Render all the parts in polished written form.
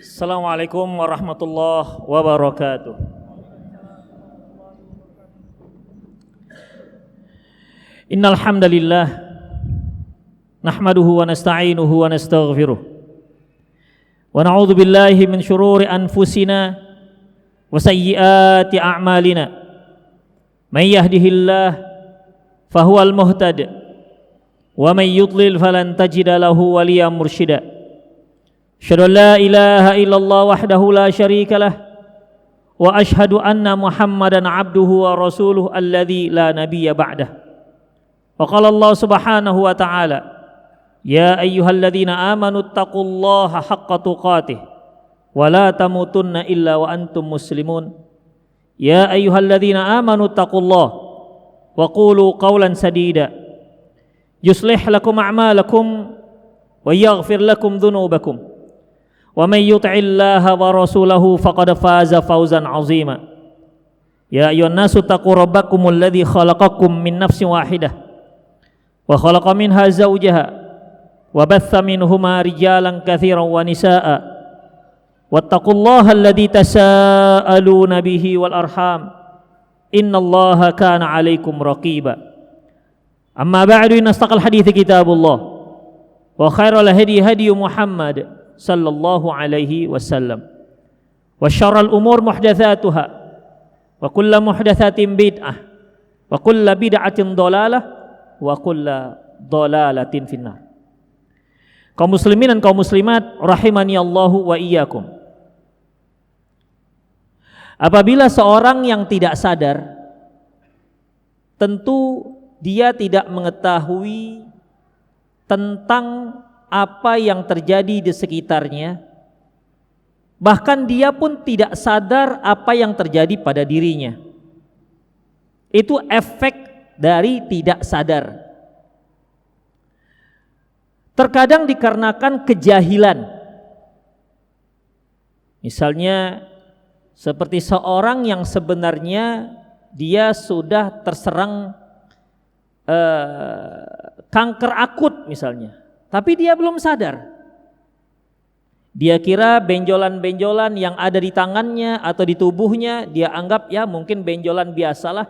Assalamualaikum warahmatullahi wabarakatuh. Innal hamdalillah nahmaduhu wa nasta'inuhu wa nastaghfiruh wa na'udzu billahi min shururi anfusina wa sayyiati a'malina. May yahdihillah fahuwal muhtad wa may yudlil falan tajida lahu waliyyan mursyida. Asyhadu an la ilaha illallah wahdahu la syarika lah wa asyhadu anna Muhammadan abduhu wa rasuluhu alladzi la nabiyya ba'dah. Wa qala Allah subhanahu wa ta'ala, ya ayyuhalladzina amanu taqullaha haqqa tuqatih wa la tamutunna illa wa antum muslimun. Ya ayyuhalladzina amanu taqullaha wa qulu qawlan sadida yuslih lakum a'malakum wa yaghfir lakum dhunubakum wa may yuti'illaha wa rasulahu faqad faza fawzan 'azima. Ya ayyuhan nasu taqu rabbakumul ladzi khalaqakum min nafsin wahidah wa khalaqa minha zawjaha wa batha minhuma rijalan katsiran wa nisaa'a wattaqullaha alladzi tasaaluna bihi wal arham innallaha kana 'alaikum raqiba. Amma ba'du, innastaqal hadithi kitabullah wa khairal hadi hadi Muhammad sallallahu alaihi wasallam wa syarrul umur muhdatsatuha wa kullu muhdatsatin bid'ah wa kullu bid'atin dhalalah wa kullu dhalalatin finnar. Kaum muslimin dan kaum muslimat rahimani Allahu wa iyyakum. Apabila seorang yang tidak sadar, tentu dia tidak mengetahui tentang apa yang terjadi di sekitarnya, bahkan dia pun tidak sadar apa yang terjadi pada dirinya. Itu efek dari tidak sadar. Terkadang dikarenakan kejahilan. Misalnya seperti seorang yang sebenarnya dia sudah terserang kanker akut misalnya, tapi dia belum sadar. Dia kira benjolan-benjolan yang ada di tangannya atau di tubuhnya, dia anggap ya mungkin benjolan biasalah,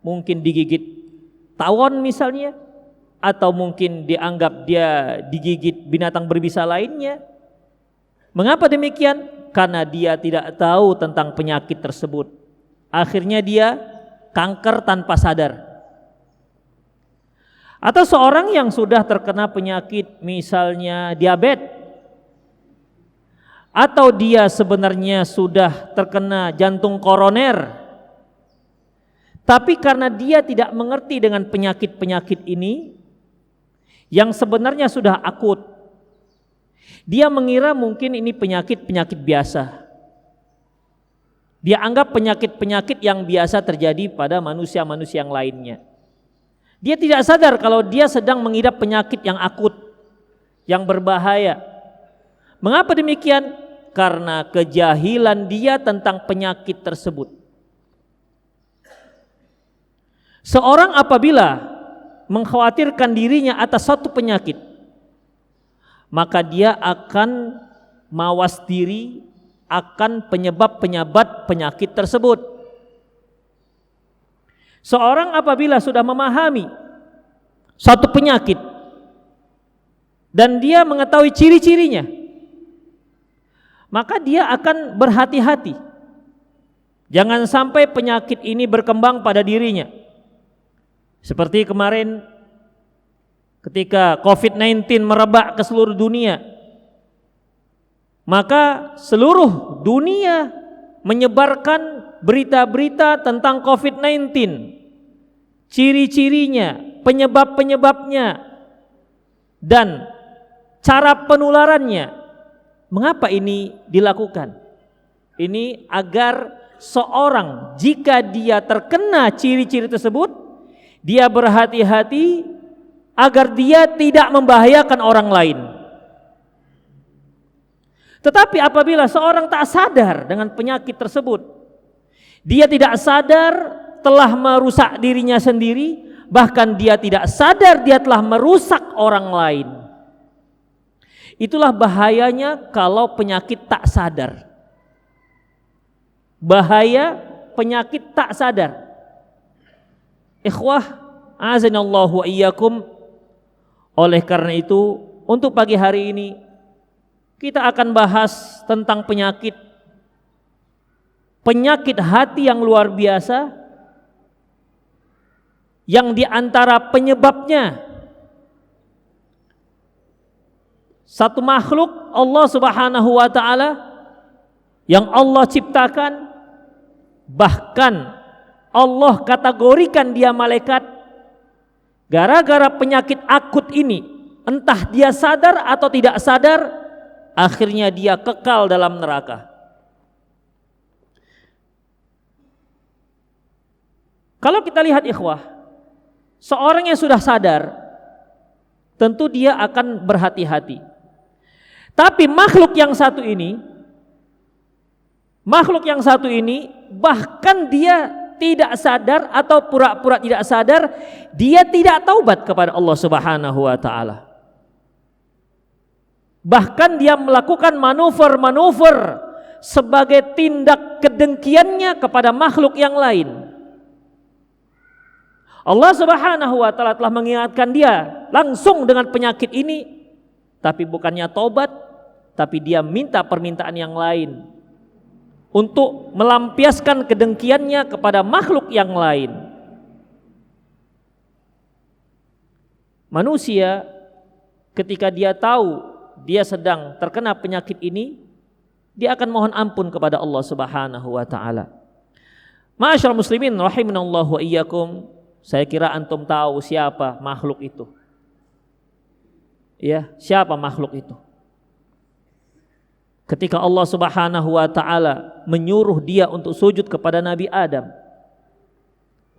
mungkin digigit tawon misalnya, atau mungkin dianggap dia digigit binatang berbisa lainnya. Mengapa demikian? Karena dia tidak tahu tentang penyakit tersebut. Akhirnya dia kanker tanpa sadar. Atau seorang yang sudah terkena penyakit misalnya diabetes, atau dia sebenarnya sudah terkena jantung koroner, tapi karena dia tidak mengerti dengan penyakit-penyakit ini yang sebenarnya sudah akut, dia mengira mungkin ini penyakit-penyakit biasa. Dia anggap penyakit-penyakit yang biasa terjadi pada manusia-manusia yang lainnya. Dia tidak sadar kalau dia sedang mengidap penyakit yang akut, yang berbahaya. Mengapa demikian? Karena kejahilan dia tentang penyakit tersebut. Seorang apabila mengkhawatirkan dirinya atas suatu penyakit, maka dia akan mawas diri akan penyebab-penyebab penyakit tersebut. Seorang apabila sudah memahami suatu penyakit dan dia mengetahui ciri-cirinya, maka dia akan berhati-hati. Jangan sampai penyakit ini berkembang pada dirinya. Seperti kemarin ketika COVID-19 merebak ke seluruh dunia, maka seluruh dunia menyebarkan berita-berita tentang COVID-19, ciri-cirinya, penyebab-penyebabnya, dan cara penularannya. Mengapa ini dilakukan? Ini agar seorang jika dia terkena ciri-ciri tersebut, dia berhati-hati agar dia tidak membahayakan orang lain. Tetapi apabila seorang tak sadar dengan penyakit tersebut, dia tidak sadar telah merusak dirinya sendiri, bahkan dia tidak sadar dia telah merusak orang lain. Itulah bahayanya kalau penyakit tak sadar. Bahaya penyakit tak sadar. Ikhwah, azanallahu wa iyyakum. Oleh karena itu, untuk pagi hari ini kita akan bahas tentang penyakit hati yang luar biasa, yang diantara penyebabnya satu makhluk Allah Subhanahu wa ta'ala yang Allah ciptakan, bahkan Allah kategorikan dia malaikat. Gara-gara penyakit akut ini, entah dia sadar atau tidak sadar, akhirnya dia kekal dalam neraka. Kalau kita lihat ikhwah, seorang yang sudah sadar, tentu dia akan berhati-hati. Tapi makhluk yang satu ini bahkan dia tidak sadar atau pura-pura tidak sadar, dia tidak taubat kepada Allah Subhanahu wa ta'ala. Bahkan dia melakukan manuver-manuver sebagai tindak kedengkiannya kepada makhluk yang lain. Allah Subhanahu wa ta'ala telah mengingatkan dia langsung dengan penyakit ini, tapi bukannya taubat, tapi dia minta permintaan yang lain untuk melampiaskan kedengkiannya kepada makhluk yang lain. Manusia ketika dia tahu dia sedang terkena penyakit ini, dia akan mohon ampun kepada Allah Subhanahu wa ta'ala. Ma'asyiral muslimin rahimanallahu wa iyyakum. Saya kira antum tahu siapa makhluk itu. Ya, siapa makhluk itu? Ketika Allah Subhanahu wa ta'ala menyuruh dia untuk sujud kepada Nabi Adam.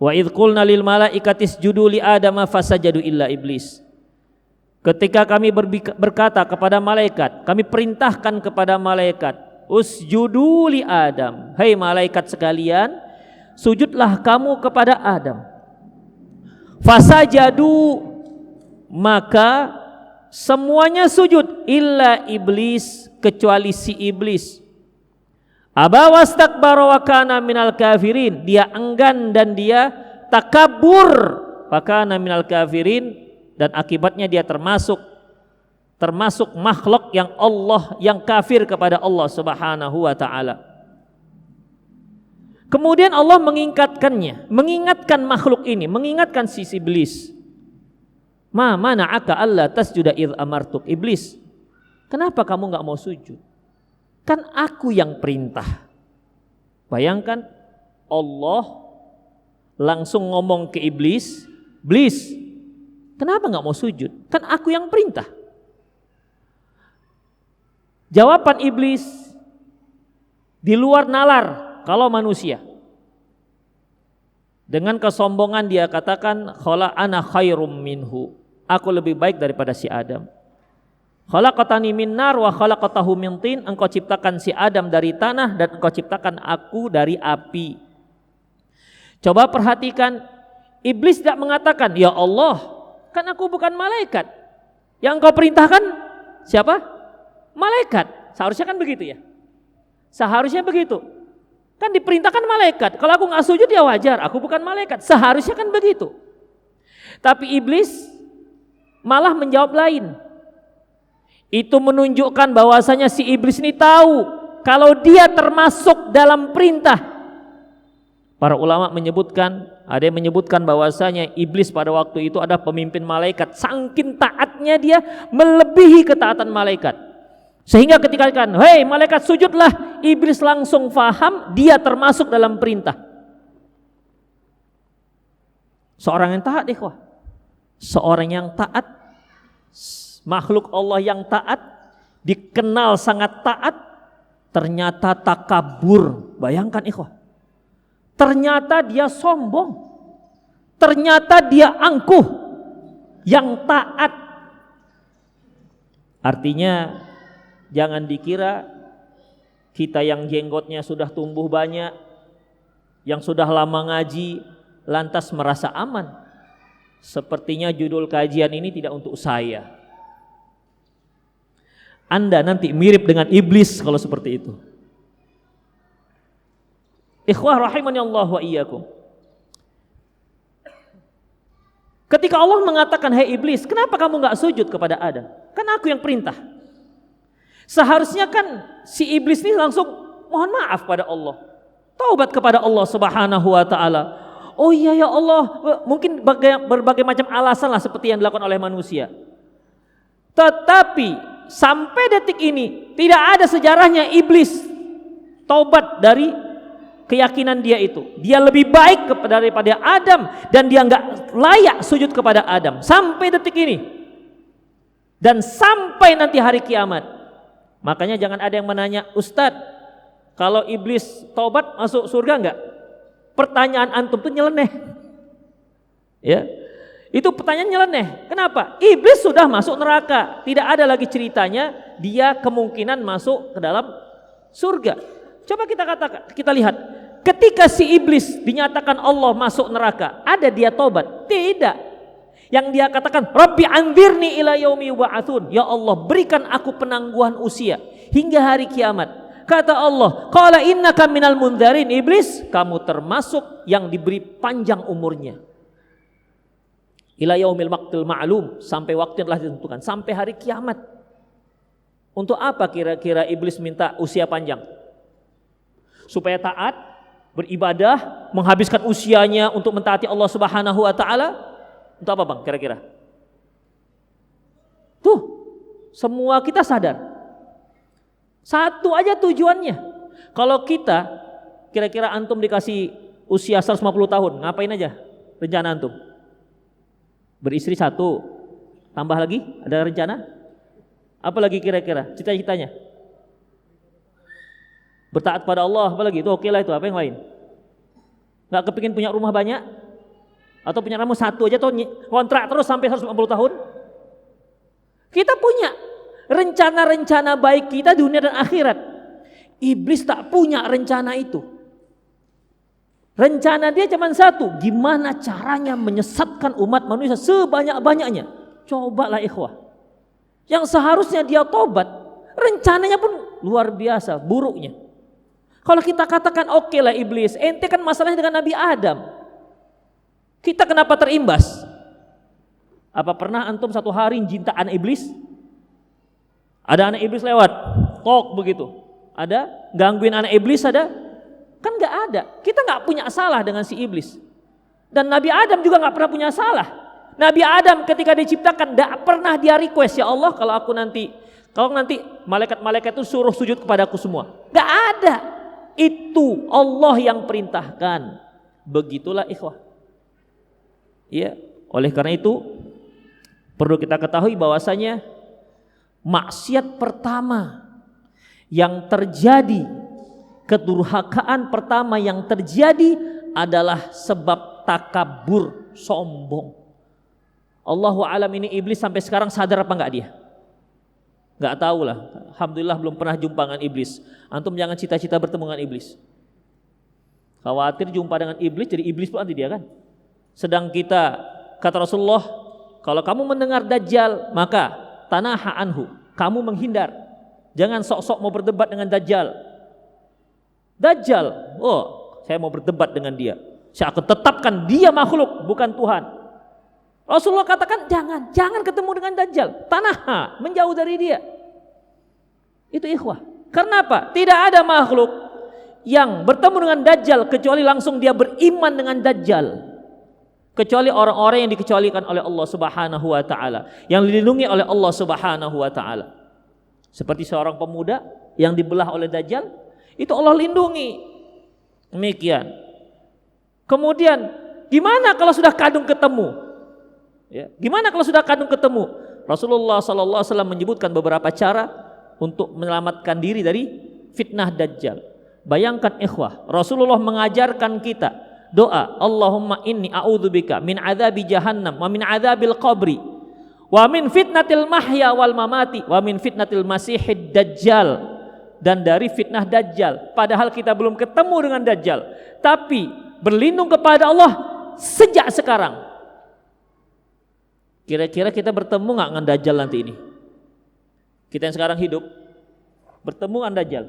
Wa idh qulna lil malaikati isjudu li Adama fasajadu illa iblis. Ketika kami berkata kepada malaikat, kami perintahkan kepada malaikat, usjudu li Adam. Hai malaikat sekalian, sujudlah kamu kepada Adam. Fasajadu, maka semuanya sujud illa iblis, kecuali si iblis. Aba wastakbara wa kana minal kafirin, dia enggan dan dia takabur, wa kana minal kafirin, dan akibatnya dia termasuk makhluk yang kafir kepada Allah Subhanahu wa ta'ala. Kemudian Allah mengingatkan makhluk ini, mengingatkan si iblis. Ma mana'aka alla tasjuda idh amartuk. Iblis, kenapa kamu enggak mau sujud? Kan aku yang perintah. Bayangkan Allah langsung ngomong ke iblis, "Iblis, kenapa enggak mau sujud? Kan aku yang perintah." Jawaban iblis di luar nalar kalau manusia. Dengan kesombongan dia katakan, "Khala ana khairum minhu." Aku lebih baik daripada si Adam. Khalaqatani min nar wa khalaqatahu min tin. Engkau ciptakan si Adam dari tanah dan engkau ciptakan aku dari api. Coba perhatikan, iblis tidak mengatakan, "Ya Allah, kan aku bukan malaikat. Yang engkau perintahkan siapa? Malaikat." Seharusnya kan begitu ya. Seharusnya begitu. Kan diperintahkan malaikat. Kalau aku nggak sujud ya wajar, aku bukan malaikat. Seharusnya kan begitu. Tapi iblis malah menjawab lain. Itu menunjukkan bahwasanya si iblis ini tahu kalau dia termasuk dalam perintah. Para ulama menyebutkan, ada yang menyebutkan bahwasanya iblis pada waktu itu ada pemimpin malaikat. Saking taatnya dia melebihi ketaatan malaikat. Sehingga ketika kan, "Hei malaikat sujudlah," iblis langsung faham dia termasuk dalam perintah. Seorang yang taat, ikhwah. Seorang yang taat, makhluk Allah yang taat, dikenal sangat taat, ternyata takabur. Bayangkan ikhwah. Ternyata dia sombong. Ternyata dia angkuh. Yang taat. Artinya jangan dikira kita yang jenggotnya sudah tumbuh banyak, yang sudah lama ngaji, lantas merasa aman. Sepertinya judul kajian ini tidak untuk saya. Anda nanti mirip dengan iblis kalau seperti itu. Ikhwah rahimani Allah wa iyyakum. Ketika Allah mengatakan, "Hai iblis, kenapa kamu enggak sujud kepada Adam? Kan aku yang perintah." Seharusnya kan si iblis ini langsung mohon maaf pada Allah. Taubat kepada Allah Subhanahu wa taala. Oh iya ya Allah, mungkin berbagai macam alasan lah seperti yang dilakukan oleh manusia. Tetapi sampai detik ini tidak ada sejarahnya iblis taubat dari keyakinan dia itu. Dia lebih baik daripada Adam dan dia enggak layak sujud kepada Adam sampai detik ini. Dan sampai nanti hari kiamat. Makanya jangan ada yang menanya, "Ustadz, kalau iblis taubat masuk surga enggak?" Pertanyaan antum tuh nyeleneh. Ya. Itu pertanyaan nyeleneh. Kenapa? Iblis sudah masuk neraka. Tidak ada lagi ceritanya dia kemungkinan masuk ke dalam surga. Coba kita lihat. Ketika si iblis dinyatakan Allah masuk neraka, ada dia taubat? Tidak. Yang dia katakan, "Rabbi anzirni ila yaumi yub'atsun." Ya Allah, berikan aku penangguhan usia hingga hari kiamat. Kata Allah, "Qala innaka minal mundzirin." Iblis, kamu termasuk yang diberi panjang umurnya. Ila yaumil waqtil ma'lum, sampai waktu yang telah ditentukan, sampai hari kiamat. Untuk apa kira-kira iblis minta usia panjang? Supaya taat, beribadah, menghabiskan usianya untuk mentaati Allah Subhanahu wa taala. Untuk apa bang kira-kira? Tuh, semua kita sadar. Satu aja tujuannya. Kalau kita, kira-kira antum dikasih usia 150 tahun, ngapain aja rencana antum? Beristri 1, tambah lagi, ada rencana? Apa lagi kira-kira cita-citanya? Bertaat pada Allah, apa lagi? Itu oke lah itu, apa yang lain? Gak kepingin punya rumah banyak? Atau punya rumah 1 aja atau kontrak terus sampai 150 tahun? Kita punya rencana-rencana baik kita di dunia dan akhirat. Iblis tak punya rencana itu. Rencana dia cuma satu, gimana caranya menyesatkan umat manusia sebanyak-banyaknya. Cobalah ikhwah. Yang seharusnya dia tobat, rencananya pun luar biasa buruknya. Kalau kita katakan oke lah iblis, ente kan masalahnya dengan Nabi Adam. Kita kenapa terimbas? Apa pernah antum satu hari cinta anak iblis? Ada anak iblis lewat, tok begitu. Ada gangguin anak iblis ada? Kan nggak ada. Kita nggak punya salah dengan si iblis. Dan Nabi Adam juga nggak pernah punya salah. Nabi Adam ketika diciptakan nggak pernah dia request, ya Allah kalau nanti malaikat-malaikat itu suruh sujud kepadaku semua. Nggak ada. Itu Allah yang perintahkan. Begitulah ikhwah. Ya, oleh karena itu perlu kita ketahui bahwasanya maksiat pertama yang terjadi, kedurhakaan pertama yang terjadi adalah sebab takabur, sombong. Allahu alam ini iblis sampai sekarang sadar apa enggak dia? Enggak tahu lah. Alhamdulillah belum pernah jumpa dengan iblis. Antum jangan cita-cita bertemu dengan iblis. Khawatir jumpa dengan iblis jadi iblis pun nanti dia kan. Sedang kita, kata Rasulullah, kalau kamu mendengar Dajjal maka tanaha anhu, kamu menghindar. Jangan sok-sok mau berdebat dengan Dajjal. Dajjal, oh saya mau berdebat dengan dia. Saya akan tetapkan dia makhluk bukan Tuhan. Rasulullah katakan jangan ketemu dengan Dajjal. Tanaha, menjauh dari dia. Itu ikhwah. Karena apa? Tidak ada makhluk yang bertemu dengan Dajjal kecuali langsung dia beriman dengan Dajjal. Kecuali orang-orang yang dikecualikan oleh Allah Subhanahu wa taala, yang dilindungi oleh Allah Subhanahu wa taala. Seperti seorang pemuda yang dibelah oleh Dajjal, itu Allah lindungi. Demikian. Kemudian, gimana kalau sudah kadung ketemu? Ya, gimana kalau sudah kadung ketemu? Rasulullah sallallahu alaihi wasallam menyebutkan beberapa cara untuk menyelamatkan diri dari fitnah Dajjal. Bayangkan ikhwah, Rasulullah mengajarkan kita doa, Allahumma inni a'udzubika min adzabi jahannam wa min adzabil qabri wa min fitnatil mahya wal mamati wa min fitnatil masihid dajjal, dan dari fitnah Dajjal. Padahal kita belum ketemu dengan Dajjal, tapi berlindung kepada Allah sejak sekarang. Kira-kira kita bertemu nggak dengan Dajjal nanti ini? Kita yang sekarang hidup bertemu dengan Dajjal.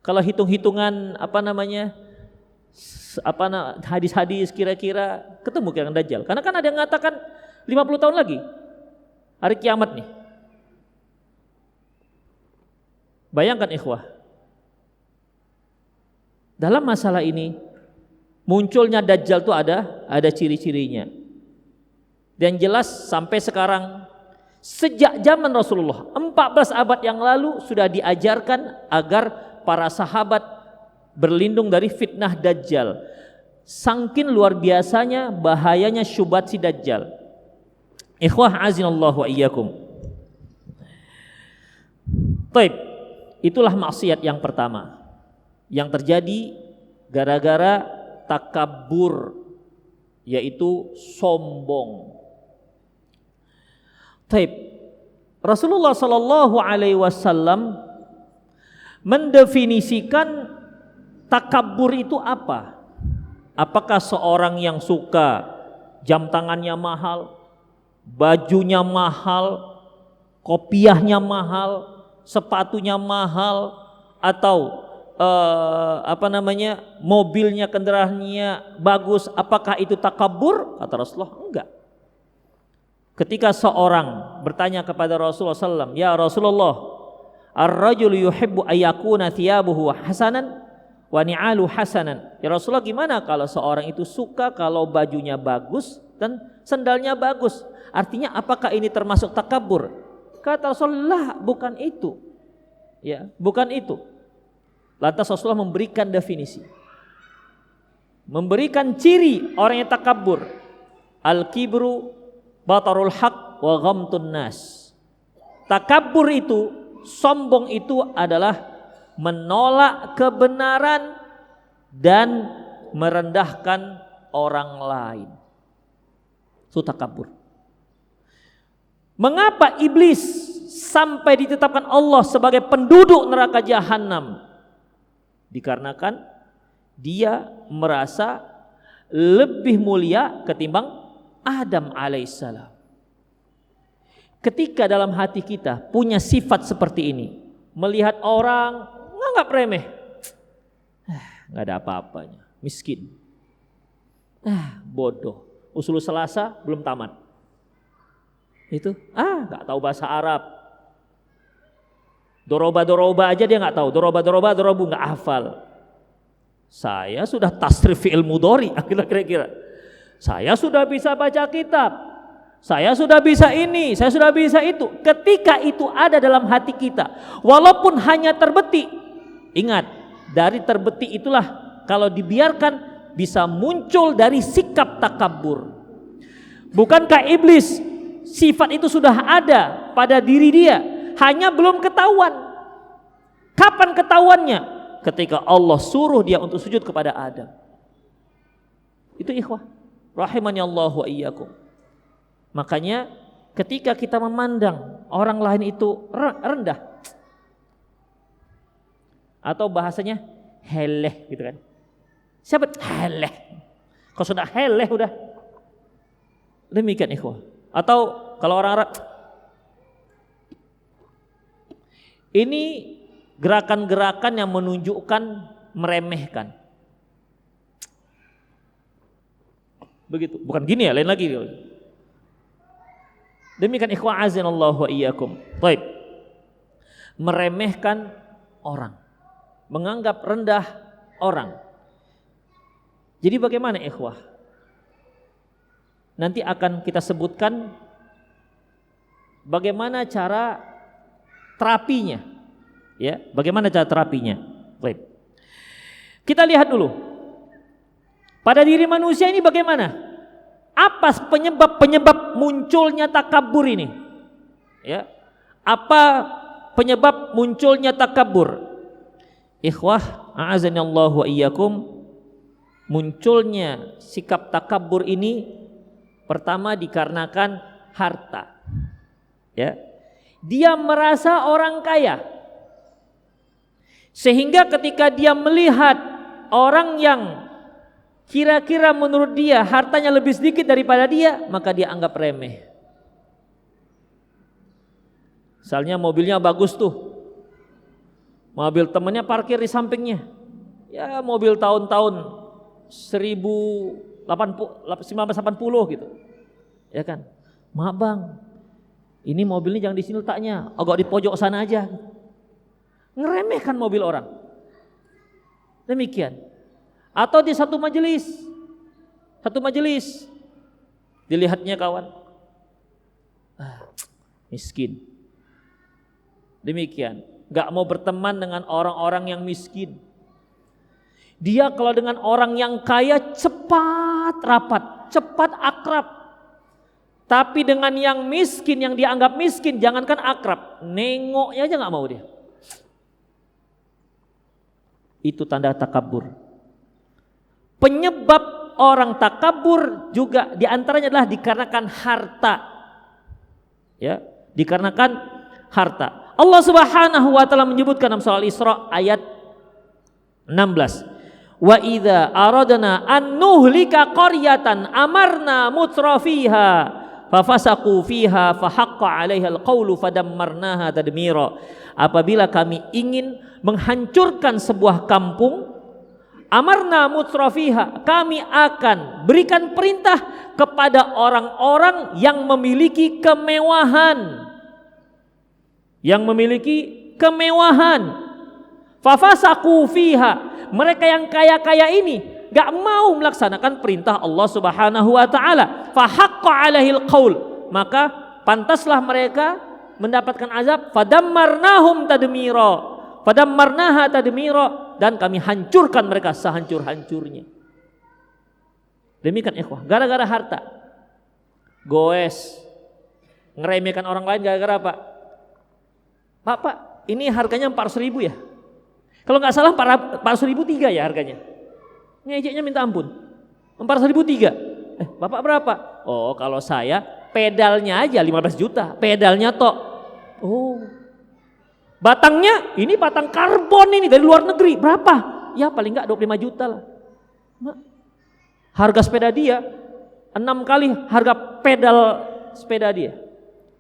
Kalau hitung-hitungan hadis-hadis kira-kira ketemu dengan Dajjal. Karena kan ada yang mengatakan 50 tahun lagi hari kiamat nih. Bayangkan ikhwah, dalam masalah ini munculnya Dajjal itu ada ciri-cirinya. Dan jelas sampai sekarang, sejak zaman Rasulullah 14 abad yang lalu sudah diajarkan agar para sahabat berlindung dari fitnah Dajjal. Sangkin luar biasanya bahayanya syubhat si Dajjal. Ikhwah azinallahu wa iyyakum. Baik, itulah maksiat yang pertama yang terjadi gara-gara takabur, yaitu sombong. Baik, Rasulullah sallallahu alaihi wasallam mendefinisikan takabur itu apa? Apakah seorang yang suka jam tangannya mahal, bajunya mahal, kopiahnya mahal, sepatunya mahal, atau mobilnya, kendaraannya bagus, apakah itu takabur? Kata Rasulullah, enggak. Ketika seorang bertanya kepada Rasulullah SAW, ya Rasulullah, ar-rajulu yuhibbu ayyakuna thiyabuhu hasanan wa ni'alu hasanan. Ya Rasulullah, gimana kalau seorang itu suka kalau bajunya bagus dan sendalnya bagus? Artinya apakah ini termasuk takabur? Kata Rasulullah, bukan itu. Ya, bukan itu. Lantas Rasulullah memberikan definisi, memberikan ciri orang yang takabur. Al-kibru batarul haq wa ghamtun nas. Takabur itu, sombong itu adalah menolak kebenaran dan merendahkan orang lain. Itu takabur. Mengapa iblis sampai ditetapkan Allah sebagai penduduk neraka jahanam? Dikarenakan dia merasa lebih mulia ketimbang Adam alaihissalam. Ketika dalam hati kita punya sifat seperti ini, melihat orang nganggap remeh, nggak ada apa-apanya, miskin, bodoh, usul Selasa belum tamat, itu nggak tahu bahasa Arab, doroba aja dia nggak tahu, dorobu nggak hafal. Saya sudah tasrif fi'il mudhari, kira-kira saya sudah bisa baca kitab, saya sudah bisa ini, saya sudah bisa itu. Ketika itu ada dalam hati kita, walaupun hanya terbetik, ingat, dari terbetik itulah kalau dibiarkan bisa muncul dari sikap takabur. Bukankah iblis sifat itu sudah ada pada diri dia, hanya belum ketahuan? Kapan ketahuannya? Ketika Allah suruh dia untuk sujud kepada Adam. Itu ikhwah rahimani Allah wa iyyakum. Makanya ketika kita memandang orang lain itu rendah, atau bahasanya heleh gitu kan. Siapa heleh? Kalau sudah heleh udah. Demikian ikhwah. Atau kalau orang Arab, ini gerakan-gerakan yang menunjukkan meremehkan. Begitu, bukan gini ya, lain lagi. Demikian ikhwah azanallahu wa iyyakum. Baik. Meremehkan orang, menganggap rendah orang. Jadi bagaimana ikhwah? Nanti akan kita sebutkan bagaimana cara terapinya. Ya, bagaimana cara terapinya? Baik. Kita lihat dulu. Pada diri manusia ini bagaimana? Apa penyebab munculnya takabur ini? Ya. Apa penyebab munculnya takabur? Ikhwah, a'azanallahu wa iyyakum, munculnya sikap takabur ini pertama dikarenakan harta. Ya. Dia merasa orang kaya. Sehingga ketika dia melihat orang yang kira-kira menurut dia hartanya lebih sedikit daripada dia, maka dia anggap remeh. Misalnya mobilnya bagus tuh, mobil temennya parkir di sampingnya, ya mobil tahun-tahun 1980 gitu, ya kan? Maaf bang, ini mobilnya jangan di sini letaknya, agak di pojok sana aja. Ngeremehkan mobil orang. Demikian. Atau di satu majelis dilihatnya kawan, miskin. Demikian, gak mau berteman dengan orang-orang yang miskin. Dia kalau dengan orang yang kaya cepat rapat, cepat akrab. Tapi dengan yang miskin, yang dianggap miskin, jangankan akrab, nengoknya aja gak mau dia. Itu tanda takabur. Penyebab orang takabur juga diantaranya adalah dikarenakan harta. Ya, dikarenakan harta. Allah Subhanahu wa taala menyebutkan dalam surah Al-Isra ayat 16. Wa idza aradna an nuhlika qaryatan amarna mutrafiha fafasaqu fiha fahaqqa 'alaiha al-qaulu fadammarnaha tadmira. Apabila kami ingin menghancurkan sebuah kampung, amarna mutrafiha, kami akan berikan perintah kepada orang-orang yang memiliki kemewahan. Fafasaqu fiha, mereka yang kaya-kaya ini gak mau melaksanakan perintah Allah Subhanahu wa taala. Fahaqqa 'alaihil qaul, maka pantaslah mereka mendapatkan azab. Fadammarnaha tadmira, dan kami hancurkan mereka sehancur-hancurnya. Demikian ikhwah, gara-gara harta. Goes, ngeremehkan orang lain gara-gara apa? Pak, ini harganya 400.000 ya? Kalau nggak salah 400.003 ya harganya. Ngejeknya minta ampun. 400.003. Bapak berapa? Oh, kalau saya pedalnya aja 15 juta. Pedalnya tok. Oh. Batangnya, ini batang karbon ini dari luar negeri. Berapa? Ya paling nggak 25 juta lah. Harga sepeda dia 6 kali harga pedal sepeda dia.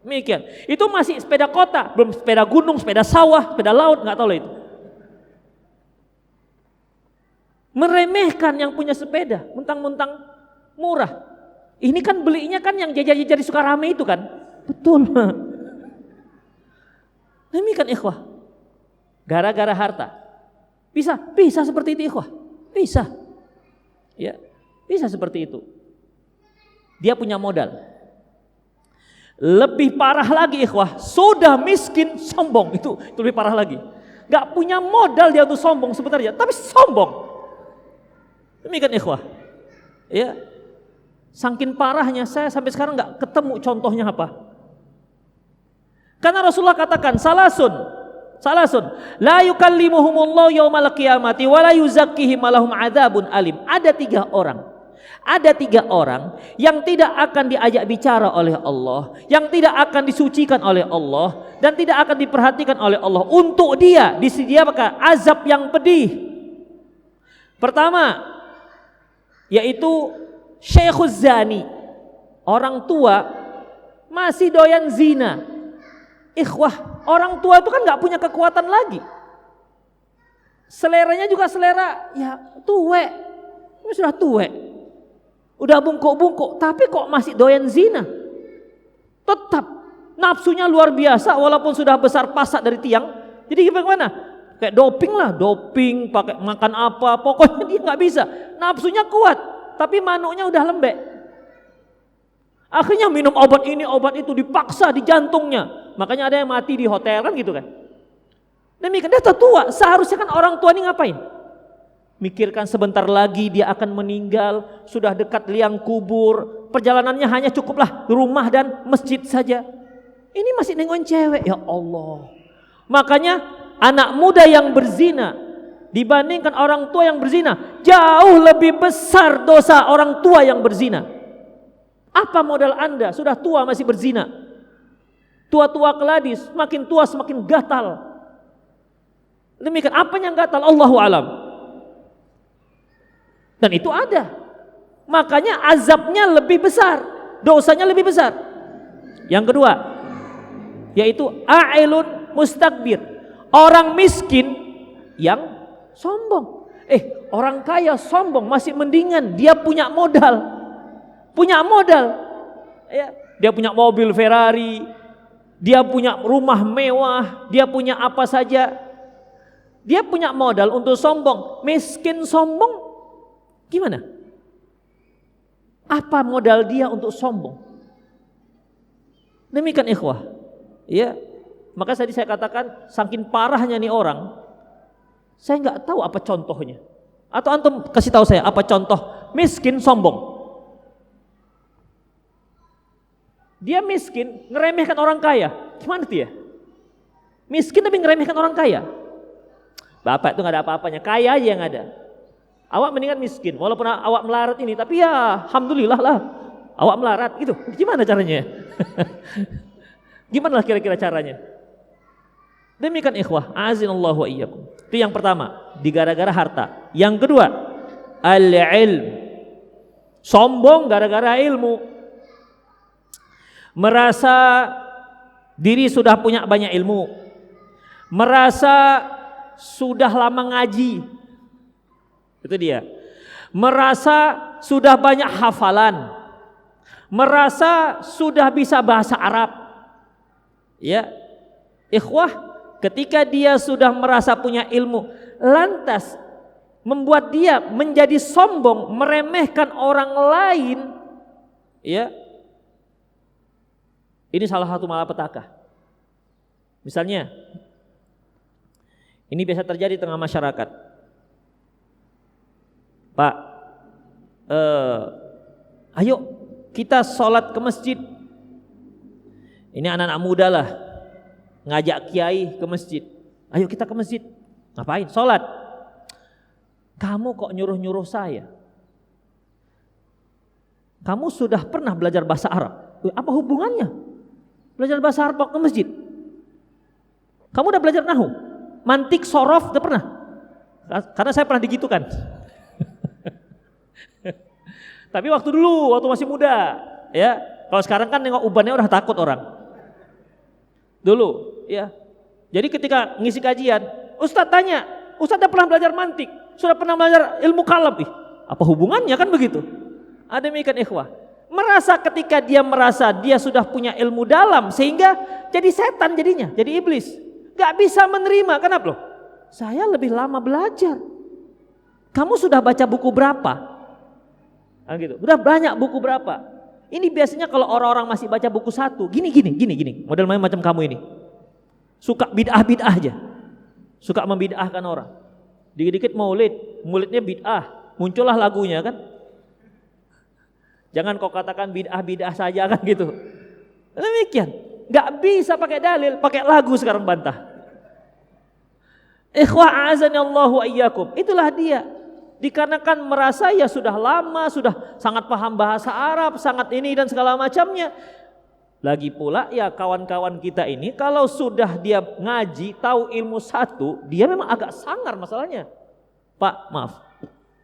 Demikian. Itu masih sepeda kota, belum sepeda gunung, sepeda sawah, sepeda laut, nggak tahu lah itu. Meremehkan yang punya sepeda, mentang-mentang murah. Ini kan belinya kan yang jajar-jajar di Sukarame itu kan. Betul. Demikian ikhwah. Gara-gara harta. Bisa seperti itu ikhwah. Bisa. Ya, bisa seperti itu. Dia punya modal. Lebih parah lagi ikhwah, sudah miskin sombong, itu lebih parah lagi. Gak punya modal dia untuk sombong sebenarnya, tapi sombong. Demikian ikhwah. Ya. Saking parahnya saya sampai sekarang gak ketemu contohnya apa. Karena Rasulullah katakan salasun la yukallimuhumullahu yaumal qiyamati wa la yuzakkihim lahum adzabun alim. Ada tiga orang yang tidak akan diajak bicara oleh Allah, yang tidak akan disucikan oleh Allah, dan tidak akan diperhatikan oleh Allah. Untuk dia disediakan azab yang pedih. Pertama, yaitu syekhuz zani, orang tua masih doyan zina. Ikhwah, orang tua itu kan gak punya kekuatan lagi. Seleranya juga selera ya tuwek. Ini sudah tuwek, udah bungkuk-bungkuk, tapi kok masih doyan zina. Tetap nafsunya luar biasa walaupun sudah besar pasak dari tiang. Jadi gimana? Kayak doping, pakai makan apa, pokoknya dia nggak bisa. Nafsunya kuat, tapi manuknya udah lembek. Akhirnya minum obat ini, obat itu, dipaksa di jantungnya. Makanya ada yang mati di hotel kan gitu kan. Demikian, dia tua. Seharusnya kan orang tua ini ngapain? Mikirkan sebentar lagi dia akan meninggal, sudah dekat liang kubur, perjalanannya hanya cukuplah rumah dan masjid saja. Ini masih nengokin cewek, ya Allah. Makanya anak muda yang berzina dibandingkan orang tua yang berzina, jauh lebih besar dosa orang tua yang berzina. Apa modal Anda sudah tua masih berzina? Tua-tua keladi, semakin tua semakin gatal. Demikian, apa yang gatal? Allahu alam. Dan itu ada. Makanya azabnya lebih besar, dosanya lebih besar. Yang kedua, yaitu a'ilun mustakbir, orang miskin yang sombong. Orang kaya sombong masih mendingan, dia punya modal. Ya, dia punya mobil Ferrari, dia punya rumah mewah, dia punya apa saja. Dia punya modal untuk sombong. Miskin sombong gimana? Apa modal dia untuk sombong? Demikian ikhwah. Ya, maka tadi saya katakan saking parahnya nih orang, saya nggak tahu apa contohnya. Atau antum kasih tahu saya apa contoh miskin sombong? Dia miskin ngeremehkan orang kaya. Gimana tuh ya? Miskin tapi ngeremehkan orang kaya. Bapak itu nggak ada apa-apanya, kaya aja yang ada. Awak mendingan miskin, walaupun awak melarat ini, tapi ya alhamdulillah lah, awak melarat gitu. Gimana caranya? Gimana kira-kira caranya? Demikian ikhwah, azinallahu wa iyyakum. Itu yang pertama, digara-gara harta. Yang kedua, al-ilm. Sombong gara-gara ilmu. Merasa diri sudah punya banyak ilmu. Merasa sudah lama ngaji. Itu dia. Merasa sudah banyak hafalan. Merasa sudah bisa bahasa Arab. Ya. Ikhwah, ketika dia sudah merasa punya ilmu, lantas membuat dia menjadi sombong, meremehkan orang lain, ya. Ini salah satu malapetaka. Misalnya, ini biasa terjadi di tengah masyarakat. Pak, ayo kita sholat ke masjid. Ini anak-anak muda lah, ngajak kiai ke masjid. Ayo kita ke masjid. Ngapain? Sholat. Kamu kok nyuruh-nyuruh saya? Kamu sudah pernah belajar bahasa Arab? Apa hubungannya belajar bahasa Arab ke masjid? Kamu udah belajar nahu? Mantik, sorof, udah pernah? Karena saya pernah digitukan. Tapi waktu dulu, waktu masih muda, ya. Kalau sekarang kan nengok ubannya udah takut orang. Dulu, ya. Jadi ketika ngisi kajian, Ustadz tanya, Ustadz udah pernah belajar mantik, sudah pernah belajar ilmu kalam, apa hubungannya kan begitu? Ada demikian ikhwah. Merasa ketika dia merasa dia sudah punya ilmu dalam sehingga jadi setan jadinya, jadi iblis. Gak bisa menerima, kenapa loh? Saya lebih lama belajar. Kamu sudah baca buku berapa? Gitu. Udah banyak buku berapa? Ini biasanya kalau orang-orang masih baca buku satu, gini. Model macam kamu ini. Suka bid'ah aja. Suka membid'ahkan orang. Dikit-dikit maulidnya bid'ah. Muncullah lagunya kan. Jangan kau katakan bid'ah saja kan gitu. Demikian. Gak bisa pakai dalil, pakai lagu sekarang bantah. Ikhwah azanillahu wa iyyakum. Itulah dia. Dikarenakan merasa ya sudah lama, sudah sangat paham bahasa Arab, sangat ini dan segala macamnya. Lagi pula ya kawan-kawan kita ini kalau sudah dia ngaji, tahu ilmu satu, dia memang agak sangar masalahnya. Pak, maaf.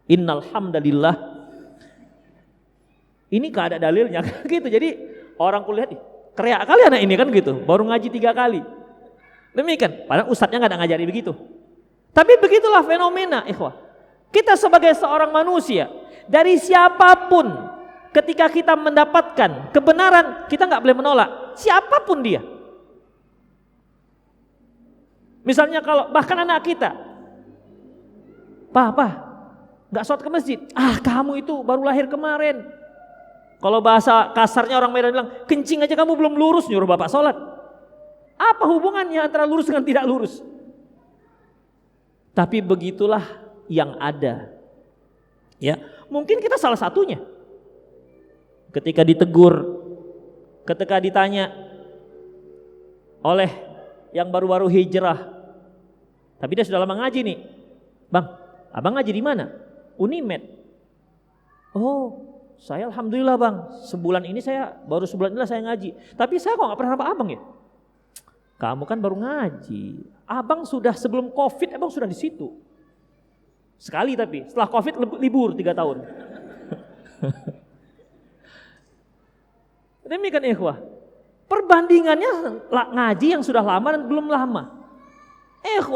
Innal hamdalillah. Ini gak ada dalilnya gitu. Jadi orang kuliah kreak kali anak ini kan gitu, baru ngaji 3 kali. Demikian, padahal ustadznya gak ada ngajari begitu. Tapi begitulah fenomena ikhwah. Kita sebagai seorang manusia, dari siapapun ketika kita mendapatkan kebenaran, kita gak boleh menolak, siapapun dia. Misalnya kalau bahkan anak kita, Pak, gak sholat ke masjid. Kamu itu baru lahir kemarin. Kalau bahasa kasarnya orang Medan bilang, kencing aja kamu belum lurus nyuruh bapak sholat. Apa hubungannya antara lurus dengan tidak lurus? Tapi begitulah yang ada. Ya, mungkin kita salah satunya. Ketika ditegur, ketika ditanya oleh yang baru-baru hijrah, tapi dia sudah lama ngaji nih. Bang, abang ngaji di mana? Unimed. Oh, saya alhamdulillah bang, baru sebulan ini saya ngaji. Tapi saya kok gak pernah nampak abang ya? Kamu kan baru ngaji. Abang sudah sebelum Covid, abang sudah di situ. Sekali tapi, setelah Covid libur 3 tahun. Demikian ikhwah. Perbandingannya ngaji yang sudah lama dan belum lama.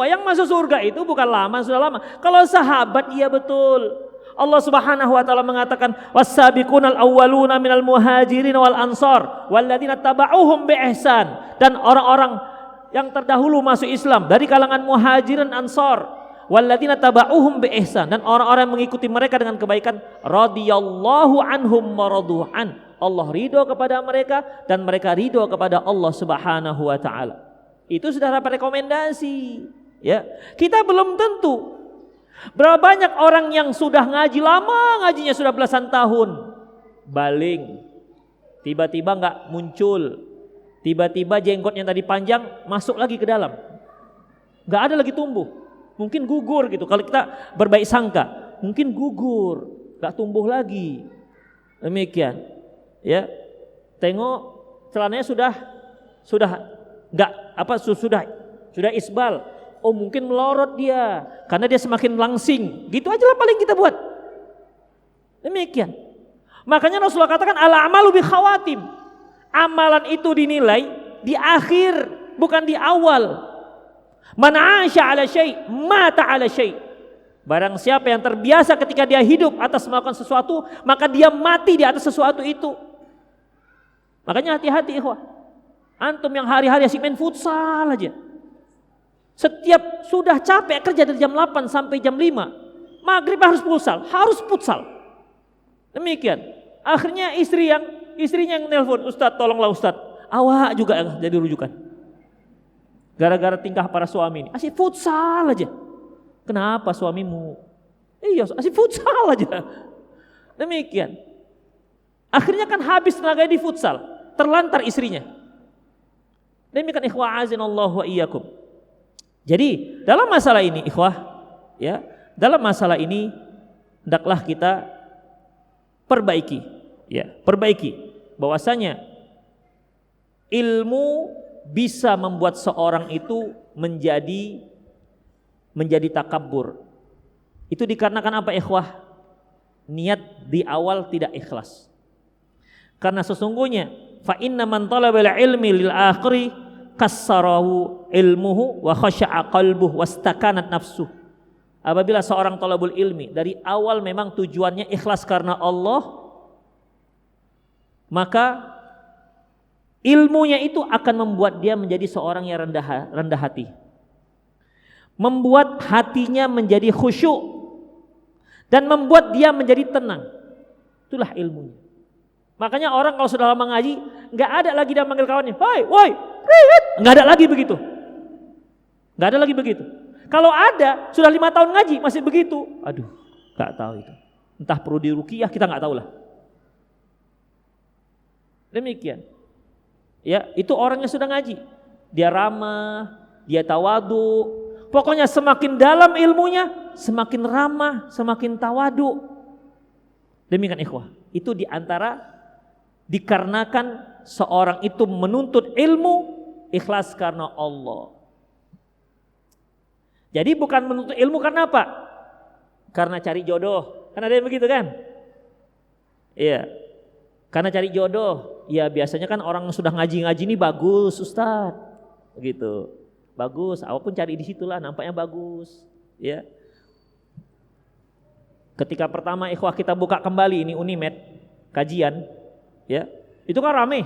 Yang masuk surga itu bukan lama, sudah lama. Kalau sahabat iya betul. Allah Subhanahu wa taala mengatakan was-sabiqunal awwaluna minal muhajirin wal ansar walladzina tabauhum bi ihsan, dan orang-orang yang terdahulu masuk Islam dari kalangan muhajirin ansar walladzina tabauhum bi ihsan, dan orang-orang yang mengikuti mereka dengan kebaikan, radhiyallahu anhum wa radu'an. Allah ridho kepada mereka dan mereka ridho kepada Allah Subhanahu wa taala. Itu sudah dapat rekomendasi, ya. Kita belum tentu. Berapa banyak orang yang sudah ngaji lama, ngajinya sudah belasan tahun, baling, tiba-tiba nggak muncul, tiba-tiba jenggot yang tadi panjang masuk lagi ke dalam, nggak ada lagi tumbuh, mungkin gugur gitu. Kalau kita berbaik sangka, mungkin gugur, nggak tumbuh lagi. Demikian, ya. Tengok celananya sudah isbal. Oh mungkin melorot dia karena dia semakin langsing. Gitu aja lah paling kita buat. Demikian. Makanya Rasulullah katakan al-amalu bi khawatim. Amalan itu dinilai di akhir, bukan di awal. Man 'asha 'ala syai' mata 'ala syai'. Barang siapa yang terbiasa ketika dia hidup atas melakukan sesuatu, maka dia mati di atas sesuatu itu. Makanya hati-hati ikhwah. Antum yang hari-hari asik main futsal aja. Setiap sudah capek kerja dari jam 8 sampai jam 5, maghrib harus futsal. Demikian. Akhirnya istrinya yang nelpon, Ustadz tolonglah Ustadz, awak juga jadi rujukan. Gara-gara tingkah para suami ini, asik futsal aja. Kenapa suamimu? Iya, asik futsal aja. Demikian. Akhirnya kan habis tenaga di futsal, terlantar istrinya. Demikian ikhwah azinallahu wa iyyakum. Jadi dalam masalah ini ikhwah, ya, dalam masalah ini hendaklah kita perbaiki bahwasanya ilmu bisa membuat seorang itu menjadi takabur. Itu dikarenakan apa ikhwah? Niat di awal tidak ikhlas. Karena sesungguhnya fa inna man talabal ilmi lil akhiri kassarahu ilmuhu wa khasha'a qalbuhu wastakanat nafsuh. Apabila seorang talabul ilmi dari awal memang tujuannya ikhlas karena Allah, maka ilmunya itu akan membuat dia menjadi seorang yang rendah hati, membuat hatinya menjadi khusyuk, dan membuat dia menjadi tenang. Itulah ilmunya. Makanya orang kalau sudah lama ngaji, nggak ada lagi dia manggil kawannya, woi, nggak ada lagi begitu. Nggak ada lagi begitu. Kalau ada, sudah 5 tahun ngaji masih begitu. Aduh, nggak tahu itu. Entah perlu diruqyah, kita nggak tahu lah. Demikian. Ya, itu orangnya sudah ngaji. Dia ramah, dia tawadu. Pokoknya semakin dalam ilmunya, semakin ramah, semakin tawadu. Demikian ikhwah. Itu diantara dikarenakan seorang itu menuntut ilmu ikhlas karena Allah. Jadi bukan menuntut ilmu karena apa? Karena cari jodoh. Kan ada yang begitu kan? Iya. Karena cari jodoh. Ya biasanya kan orang sudah ngaji-ngaji ini bagus Ustaz. Begitu. Bagus, awak pun cari di situlah, nampaknya bagus. Ya. Ketika pertama ikhwah kita buka kembali ini Unimed kajian, ya itu kan rame,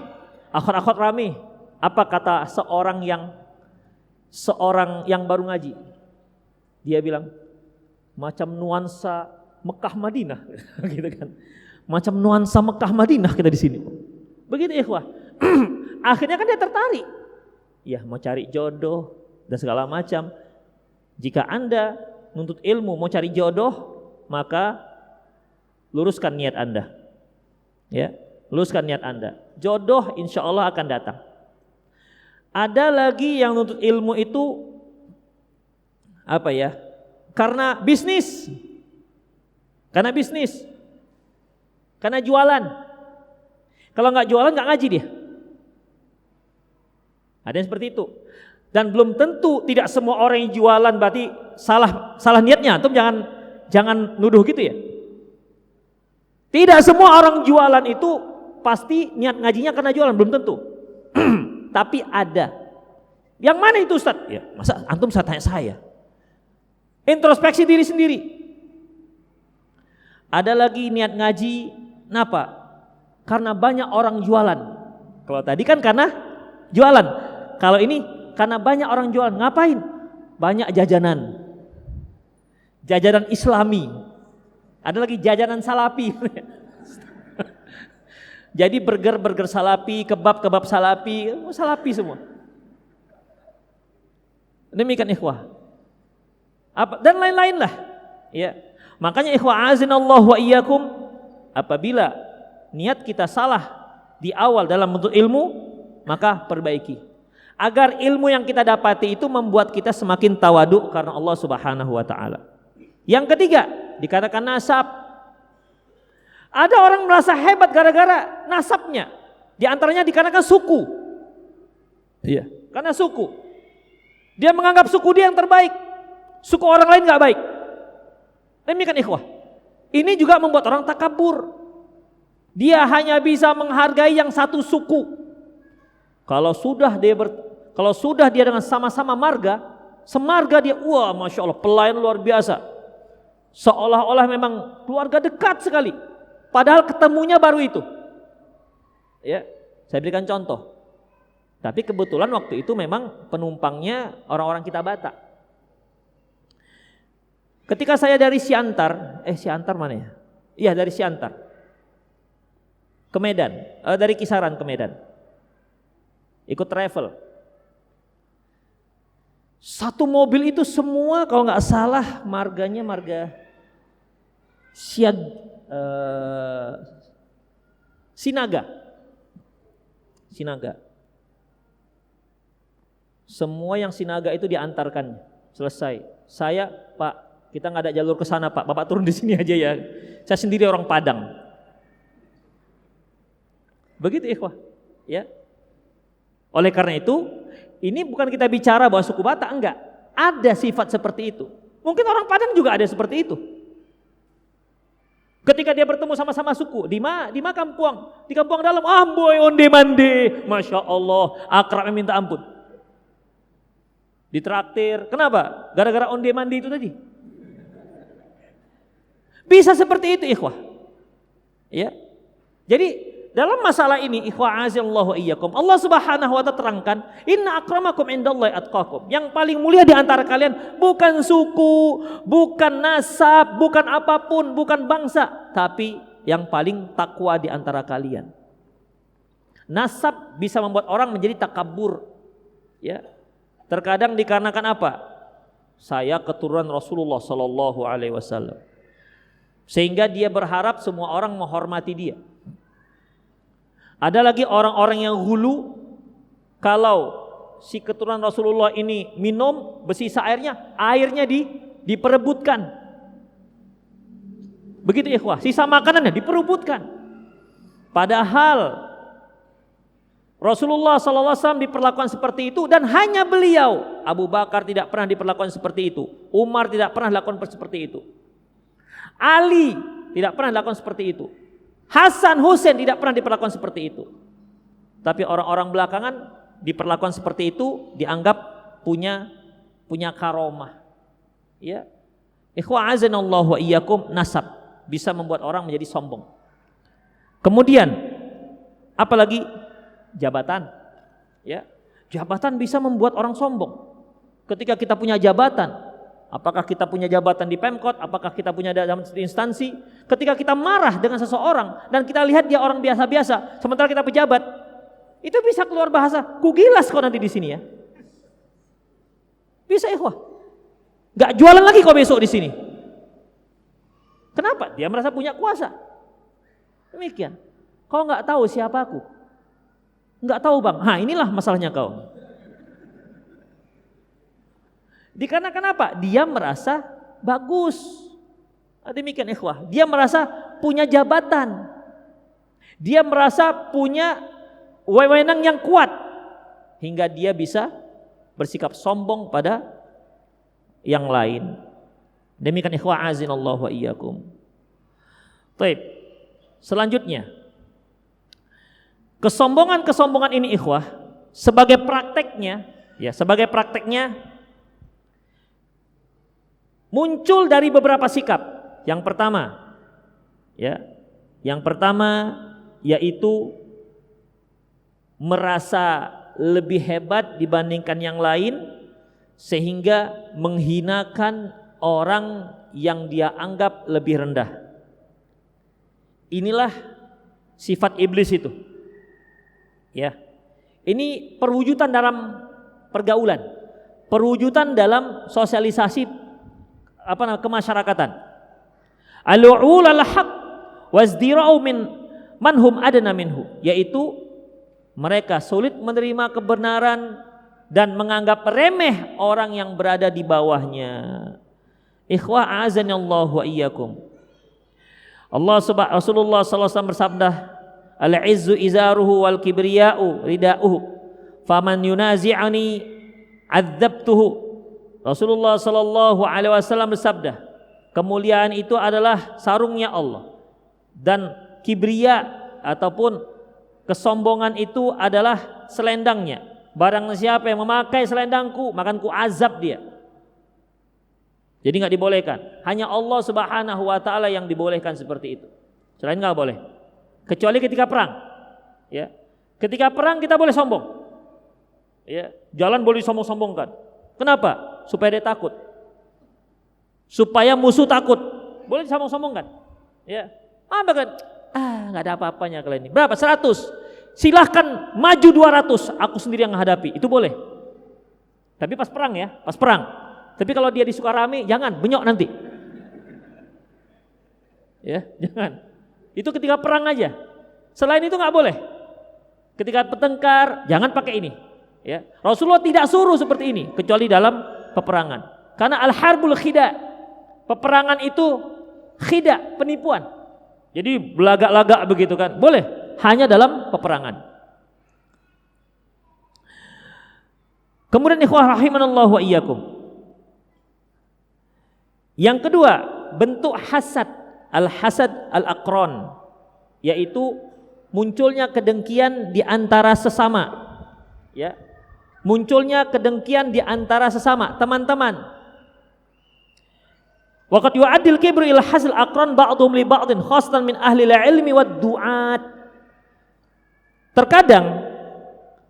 akhwat-akhwat rame. Apa kata seorang yang baru ngaji? Dia bilang macam nuansa Mekah Madinah, gitu kan? Macam nuansa Mekah Madinah kita di sini. Begitu ikhwah. Akhirnya kan dia tertarik, ya mau cari jodoh dan segala macam. Jika Anda nuntut ilmu mau cari jodoh, maka luruskan niat Anda. Ya, luruskan niat Anda. Jodoh insya Allah akan datang. Ada lagi yang nuntut ilmu itu apa ya? Karena bisnis. Karena bisnis. Karena jualan. Kalau nggak jualan nggak ngaji dia. Ada yang seperti itu. Dan belum tentu tidak semua orang yang jualan berarti salah niatnya. Antum jangan nuduh gitu ya. Tidak semua orang jualan itu pasti niat ngajinya karena jualan, belum tentu. tapi ada. Yang mana itu Ustaz? Ya, masa antum saya tanya saya? Introspeksi diri sendiri. Ada lagi niat ngaji, kenapa? Karena banyak orang jualan. Kalau tadi kan karena jualan. Kalau ini karena banyak orang jualan. Ngapain? Banyak jajanan. Jajanan Islami. Ada lagi jajanan salapi. Jadi burger salapi, kebab salapi, salapi semua. Demikian ikhwah. Dan lain-lain lah. Ya. Makanya ikhwah azinallahu wa iyyakum, apabila niat kita salah di awal dalam bentuk ilmu, maka perbaiki. Agar ilmu yang kita dapati itu membuat kita semakin tawaduk karena Allah Subhanahu wa taala. Yang ketiga, dikatakan nasab. Ada orang merasa hebat gara-gara nasabnya. Di antaranya dikarenakan suku. Iya, karena suku. Dia menganggap suku dia yang terbaik. Suku orang lain enggak baik. Demikian ikhwah. Ini juga membuat orang takabur. Dia hanya bisa menghargai yang satu suku. Kalau sudah dia dengan sama-sama marga, semarga dia, wah masya Allah pelayan luar biasa. Seolah-olah memang keluarga dekat sekali. Padahal ketemunya baru itu. Ya, saya berikan contoh. Tapi kebetulan waktu itu memang penumpangnya orang-orang kita Batak. Ketika saya dari Siantar mana ya? Iya dari Siantar ke Medan, dari Kisaran ke Medan. Ikut travel. Satu mobil itu semua kalau nggak salah marganya marga Sinaga. Semua yang Sinaga itu diantarkan. Selesai. Saya, Pak, kita nggak ada jalur ke sana, Pak. Bapak turun di sini aja ya. Saya sendiri orang Padang. Begitu ikhwah, ya. Oleh karena itu, ini bukan kita bicara bahwa suku Batak, enggak. Ada sifat seperti itu. Mungkin orang Padang juga ada seperti itu. Ketika dia bertemu sama-sama suku, di Kampuang dalam, boy onde mande, masya Allah, akrabnya minta ampun. Ditraktir, kenapa? Gara-gara onde mande itu tadi. Bisa seperti itu ikhwah. Ya. Jadi dalam masalah ini ikhwah azallahu iyyakum, Allah Subhanahu wa taala terangkan, inna akramakum indallahi atqakum. Yang paling mulia di antara kalian bukan suku, bukan nasab, bukan apapun, bukan bangsa, tapi yang paling takwa di antara kalian. Nasab bisa membuat orang menjadi takabur. Ya. Terkadang dikarenakan apa? Saya keturunan Rasulullah sallallahu alaihi wasallam. Sehingga dia berharap semua orang menghormati dia. Ada lagi orang-orang yang hulu, kalau si keturunan Rasulullah ini minum bersisa airnya diperebutkan. Begitu ikhwah, sisa makanannya diperebutkan. Padahal Rasulullah SAW diperlakukan seperti itu dan hanya beliau. Abu Bakar tidak pernah diperlakukan seperti itu. Umar tidak pernah dilakukan seperti itu. Ali tidak pernah dilakukan seperti itu. Hasan, Husain tidak pernah diperlakukan seperti itu. Tapi orang-orang belakangan diperlakukan seperti itu, dianggap punya karomah. Ya. Ikhwa azanallahu wa iyyakum, nasab bisa membuat orang menjadi sombong. Kemudian apalagi jabatan. Ya. Jabatan bisa membuat orang sombong. Ketika kita punya jabatan, apakah kita punya jabatan di Pemkot, apakah kita punya dalam instansi, ketika kita marah dengan seseorang dan kita lihat dia orang biasa-biasa, sementara kita pejabat, itu bisa keluar bahasa, kugilas kau nanti di sini ya. Bisa ikhwah. Gak jualan lagi kau besok di sini. Kenapa? Dia merasa punya kuasa. Demikian. Kau nggak tahu siapa aku. Nggak tahu bang. Inilah masalahnya kau. Dikarenakan apa? Dia merasa bagus. Demikian ikhwah. Dia merasa punya jabatan. Dia merasa punya wewenang yang kuat. Hingga dia bisa bersikap sombong pada yang lain. Demikian ikhwah azinallahu wa iyyakum. Baik. Selanjutnya, kesombongan ini ikhwah sebagai prakteknya muncul dari beberapa sikap. Yang pertama yaitu merasa lebih hebat dibandingkan yang lain sehingga menghinakan orang yang dia anggap lebih rendah. Inilah sifat iblis itu. Ya. Ini perwujudan dalam pergaulan, perwujudan dalam sosialisasi kemasyarakatan. Al-u'ul al-haq wazdira'u min manhum adna minhu, yaitu mereka sulit menerima kebenaran dan menganggap remeh orang yang berada di bawahnya. Ikhwah a'azanallahu wa iyyakum. Rasulullah sallallahu alaihi wasallam bersabda, al-izzu izaruhu wal kibriya'u rida'uhu faman yunazi'ani adzabtuhu. Rasulullah sallallahu alaihi wasallam bersabda, kemuliaan itu adalah sarungnya Allah dan kibriya ataupun kesombongan itu adalah selendangnya. Barang siapa yang memakai selendangku, maka ku azab dia. Jadi enggak dibolehkan. Hanya Allah Subhanahu wa taala yang dibolehkan seperti itu. Selain enggak boleh. Kecuali ketika perang. Ya. Ketika perang kita boleh sombong. Ya, jalan boleh sombong-sombongkan. Kenapa? Supaya dia takut. Supaya musuh takut. Boleh sombong-sombongkan. Ya. Enggak ada apa-apanya kalian ini. Berapa? 100. Silahkan maju 200, aku sendiri yang menghadapi. Itu boleh. Tapi pas perang ya, pas perang. Tapi kalau dia di Sukarame, jangan, benyok nanti. Ya, jangan. Itu ketika perang aja. Selain itu nggak boleh. Ketika bertengkar, jangan pakai ini. Ya, Rasulullah tidak suruh seperti ini, kecuali dalam peperangan. Karena al-harbul khida, peperangan itu khida, penipuan. Jadi belagak-lagak begitu kan, boleh. Hanya dalam peperangan. Kemudian ikhwah rahimanallahu wa iyyakum. Yang kedua, bentuk hasad, al-hasad al-aqran, yaitu munculnya kedengkian di antara sesama. Ya. Munculnya kedengkian di antara sesama, teman-teman. Waqad yu'addil kibru ila hasil aqran ba'dhum li ba'dhin khasatan min ahli al-ilmi wad du'at. Terkadang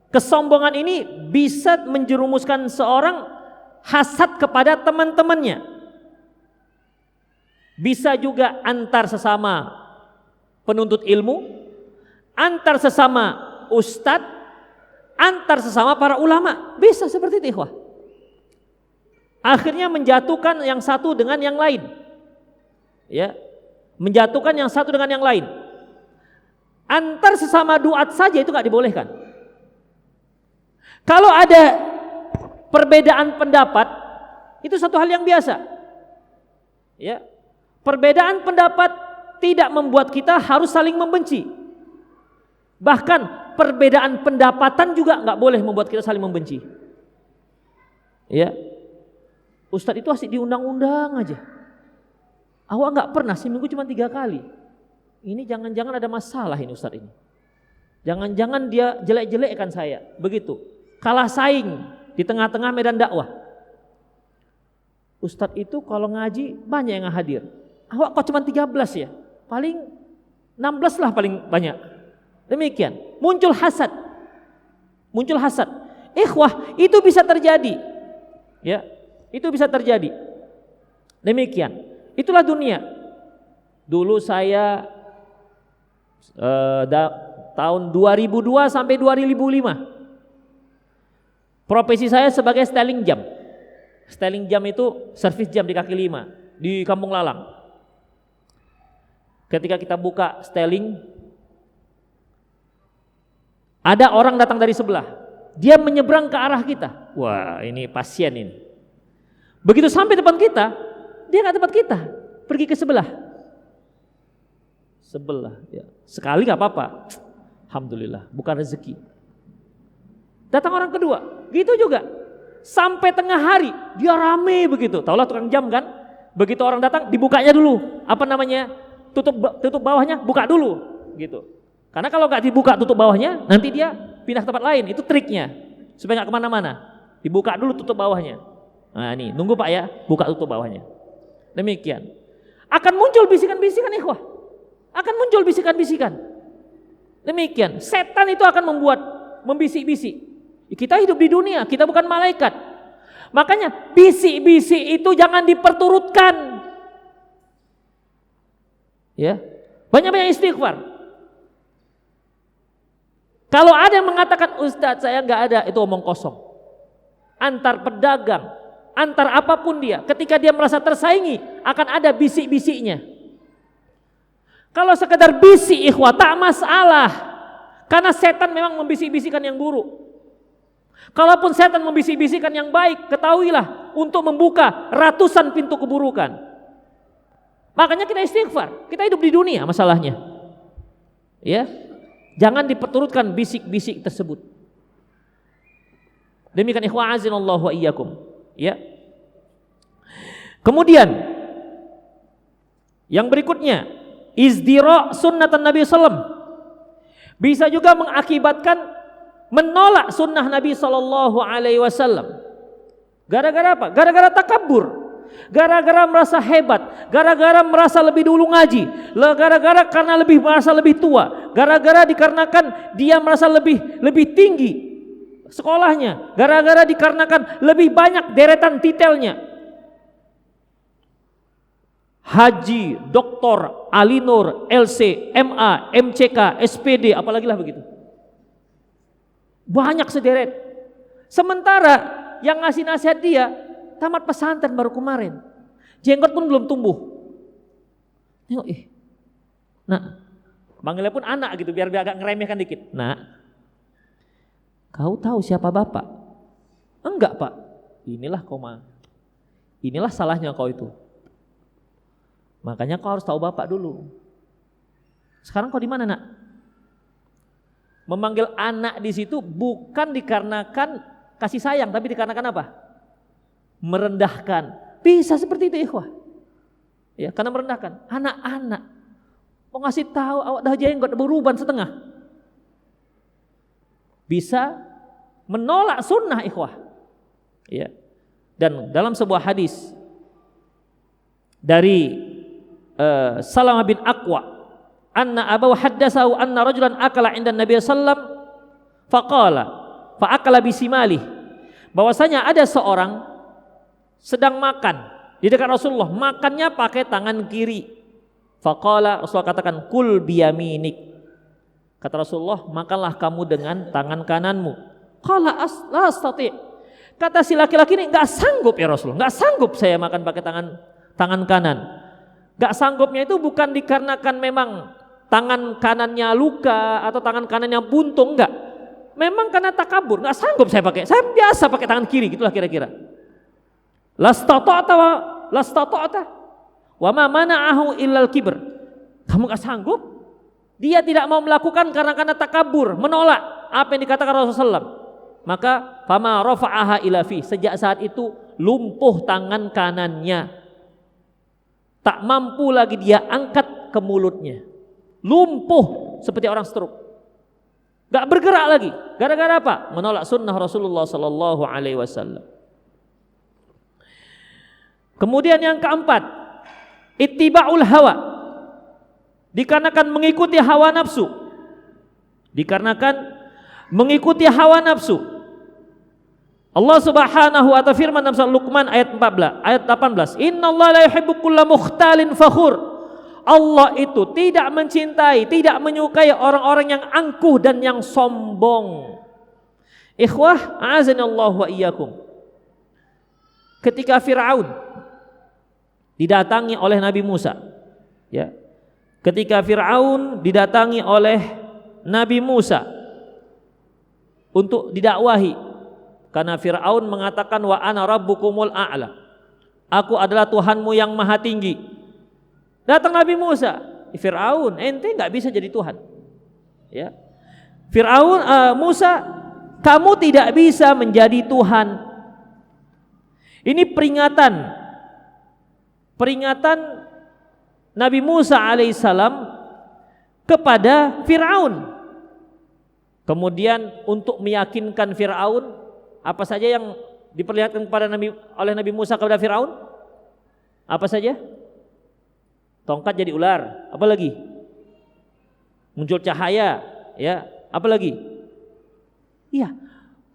kesombongan ini bisa menjerumuskan seorang hasad kepada teman-temannya. Bisa juga antar sesama penuntut ilmu, antar sesama ustadz, antar sesama para ulama. Bisa seperti itu, ikhwah. Akhirnya menjatuhkan yang satu dengan yang lain. Ya. Menjatuhkan yang satu dengan yang lain. Antar sesama duat saja itu nggak dibolehkan. Kalau ada perbedaan pendapat, itu satu hal yang biasa. Ya. Perbedaan pendapat tidak membuat kita harus saling membenci. Bahkan perbedaan pendapatan juga nggak boleh membuat kita saling membenci. Ya. Ustadz itu asik diundang-undang aja. Awak nggak pernah, seminggu cuma 3 kali. Ini jangan-jangan ada masalah ini Ustadz ini. Jangan-jangan dia jelek-jelekkan saya. Begitu. Kalah saing di tengah-tengah medan dakwah. Ustadz itu kalau ngaji banyak yang hadir. Awak kok cuma 13 ya? Paling 16 lah paling banyak. Demikian. Muncul hasad. Muncul hasad. Ikhwah, itu bisa terjadi. Ya. Itu bisa terjadi. Demikian. Itulah dunia. Dulu saya tahun 2002 sampai 2005. Profesi saya sebagai styling jam. Styling jam itu servis jam di kaki 5 di Kampung Lalang. Ketika kita buka styling, ada orang datang dari sebelah. Dia menyeberang ke arah kita. Wah, ini pasien ini. Begitu sampai depan kita, dia nggak tempat kita, pergi ke sebelah. Sebelah, ya. Sekali nggak apa-apa. Alhamdulillah, bukan rezeki. Datang orang kedua, gitu juga. Sampai tengah hari, dia rame begitu. Taulah tukang jam kan? Begitu orang datang, dibukanya dulu. Apa namanya? Tutup bawahnya, buka dulu, gitu. Karena kalau nggak dibuka tutup bawahnya, nanti dia pindah ke tempat lain. Itu triknya supaya nggak kemana-mana. Dibuka dulu, tutup bawahnya. Nah ini, nunggu Pak ya, buka tutup bawahnya. Demikian. Akan muncul bisikan-bisikan ikhwah. Akan muncul bisikan-bisikan. Demikian. Setan itu akan membisik-bisik. Kita hidup di dunia, kita bukan malaikat. Makanya bisik-bisik itu jangan diperturutkan. Ya. Banyak-banyak istighfar. Kalau ada yang mengatakan Ustadz saya nggak ada, itu omong kosong. Antar pedagang, antar apapun dia, ketika dia merasa tersaingi akan ada bisik-bisiknya. Kalau sekedar bisik ikhwah tak masalah, karena setan memang membisik-bisikan yang buruk. Kalaupun setan membisik-bisikan yang baik, ketahuilah untuk membuka ratusan pintu keburukan. Makanya kita istighfar, kita hidup di dunia masalahnya. Ya, jangan diperturutkan bisik-bisik tersebut. Demikian ikhwah azinallahu wa iyyakum. Ya. Kemudian yang berikutnya, izdira sunnatan Nabi sallam bisa juga mengakibatkan menolak sunnah Nabi sallallahu alaihi wasallam. Gara-gara apa? Gara-gara takabur. Gara-gara merasa hebat, gara-gara merasa lebih dulu ngaji, gara-gara karena merasa lebih tua, gara-gara dikarenakan dia merasa lebih tinggi sekolahnya, gara-gara dikarenakan lebih banyak deretan titelnya. Haji, doktor, alinur, LC, MA, MCK, SPD, apalagi lah begitu. Banyak sederet. Sementara yang ngasih nasihat dia tamat pesantren baru kemarin. Jenggot pun belum tumbuh. Tengok Nak, panggilnya pun anak gitu biar agak ngeremehkan dikit. Nak, kau tahu siapa bapak? Enggak Pak. Inilah koma. Inilah salahnya kau itu. Makanya kau harus tahu bapak dulu. Sekarang kau di mana nak? Memanggil anak di situ bukan dikarenakan kasih sayang, tapi dikarenakan apa? Merendahkan. Bisa seperti itu ikhwah. Ya, karena merendahkan anak-anak. Mau ngasih tahu awak dah jenggot beruban setengah. Bisa menolak sunnah ikhwah. Ya. Dan dalam sebuah hadis dari Salamah bin Aqwa, anna abaw haddatsahu anna rajulan akala 'inda Nabi sallam faqala fa akala bisimali, bahwasanya ada seorang sedang makan di dekat Rasulullah, makannya pakai tangan kiri. Faqala, Rasulullah katakan kul biyaminik, kata Rasulullah makanlah kamu dengan tangan kananmu. Qala la astati, kata si laki-laki ini enggak sanggup ya Rasulullah, enggak sanggup saya makan pakai tangan kanan. Enggak sanggupnya itu bukan dikarenakan memang tangan kanannya luka atau tangan kanannya buntung, enggak. Memang karena takabur, enggak sanggup saya biasa pakai tangan kiri, gitulah kira-kira. Lastata'ta wa ma mana'ahu illal kibr. Kamu enggak sanggup? Dia tidak mau melakukan karena takabur, menolak apa yang dikatakan Rasulullah SAW. Maka fama rafa'aha ila fi, sejak saat itu lumpuh tangan kanannya. Tak mampu lagi dia angkat ke mulutnya. Lumpuh seperti orang stroke. Gak bergerak lagi. Gara-gara apa? Menolak sunnah Rasulullah sallallahu alaihi wasallam. Kemudian yang keempat, ittiba'ul hawa. Dikarenakan mengikuti hawa nafsu. Dikarenakan mengikuti hawa nafsu. Allah Subhanahu wa ta'ala firman dalam surah Luqman ayat 18, innallaha la yuhibbu kulla mukhtalin fakhur. Allah itu tidak mencintai, tidak menyukai orang-orang yang angkuh dan yang sombong. Ikhwah, a'azanallahu wa iyyakum. Ketika Fir'aun didatangi oleh Nabi Musa, ya. Ketika Fir'aun didatangi oleh Nabi Musa untuk didakwahi, karena Fir'aun mengatakan wa ana rabbukumul a'la, aku adalah Tuhanmu yang maha tinggi. Datang Nabi Musa, Fir'aun, ente nggak bisa jadi Tuhan. Ya. Fir'aun, Musa, kamu tidak bisa menjadi Tuhan. Ini peringatan Nabi Musa alaihissalam kepada Fir'aun. Kemudian untuk meyakinkan Fir'aun, apa saja yang diperlihatkan oleh Nabi Musa kepada Fir'aun? Apa saja? Tongkat jadi ular. Apa lagi? Muncul cahaya, ya. Apa lagi? Iya.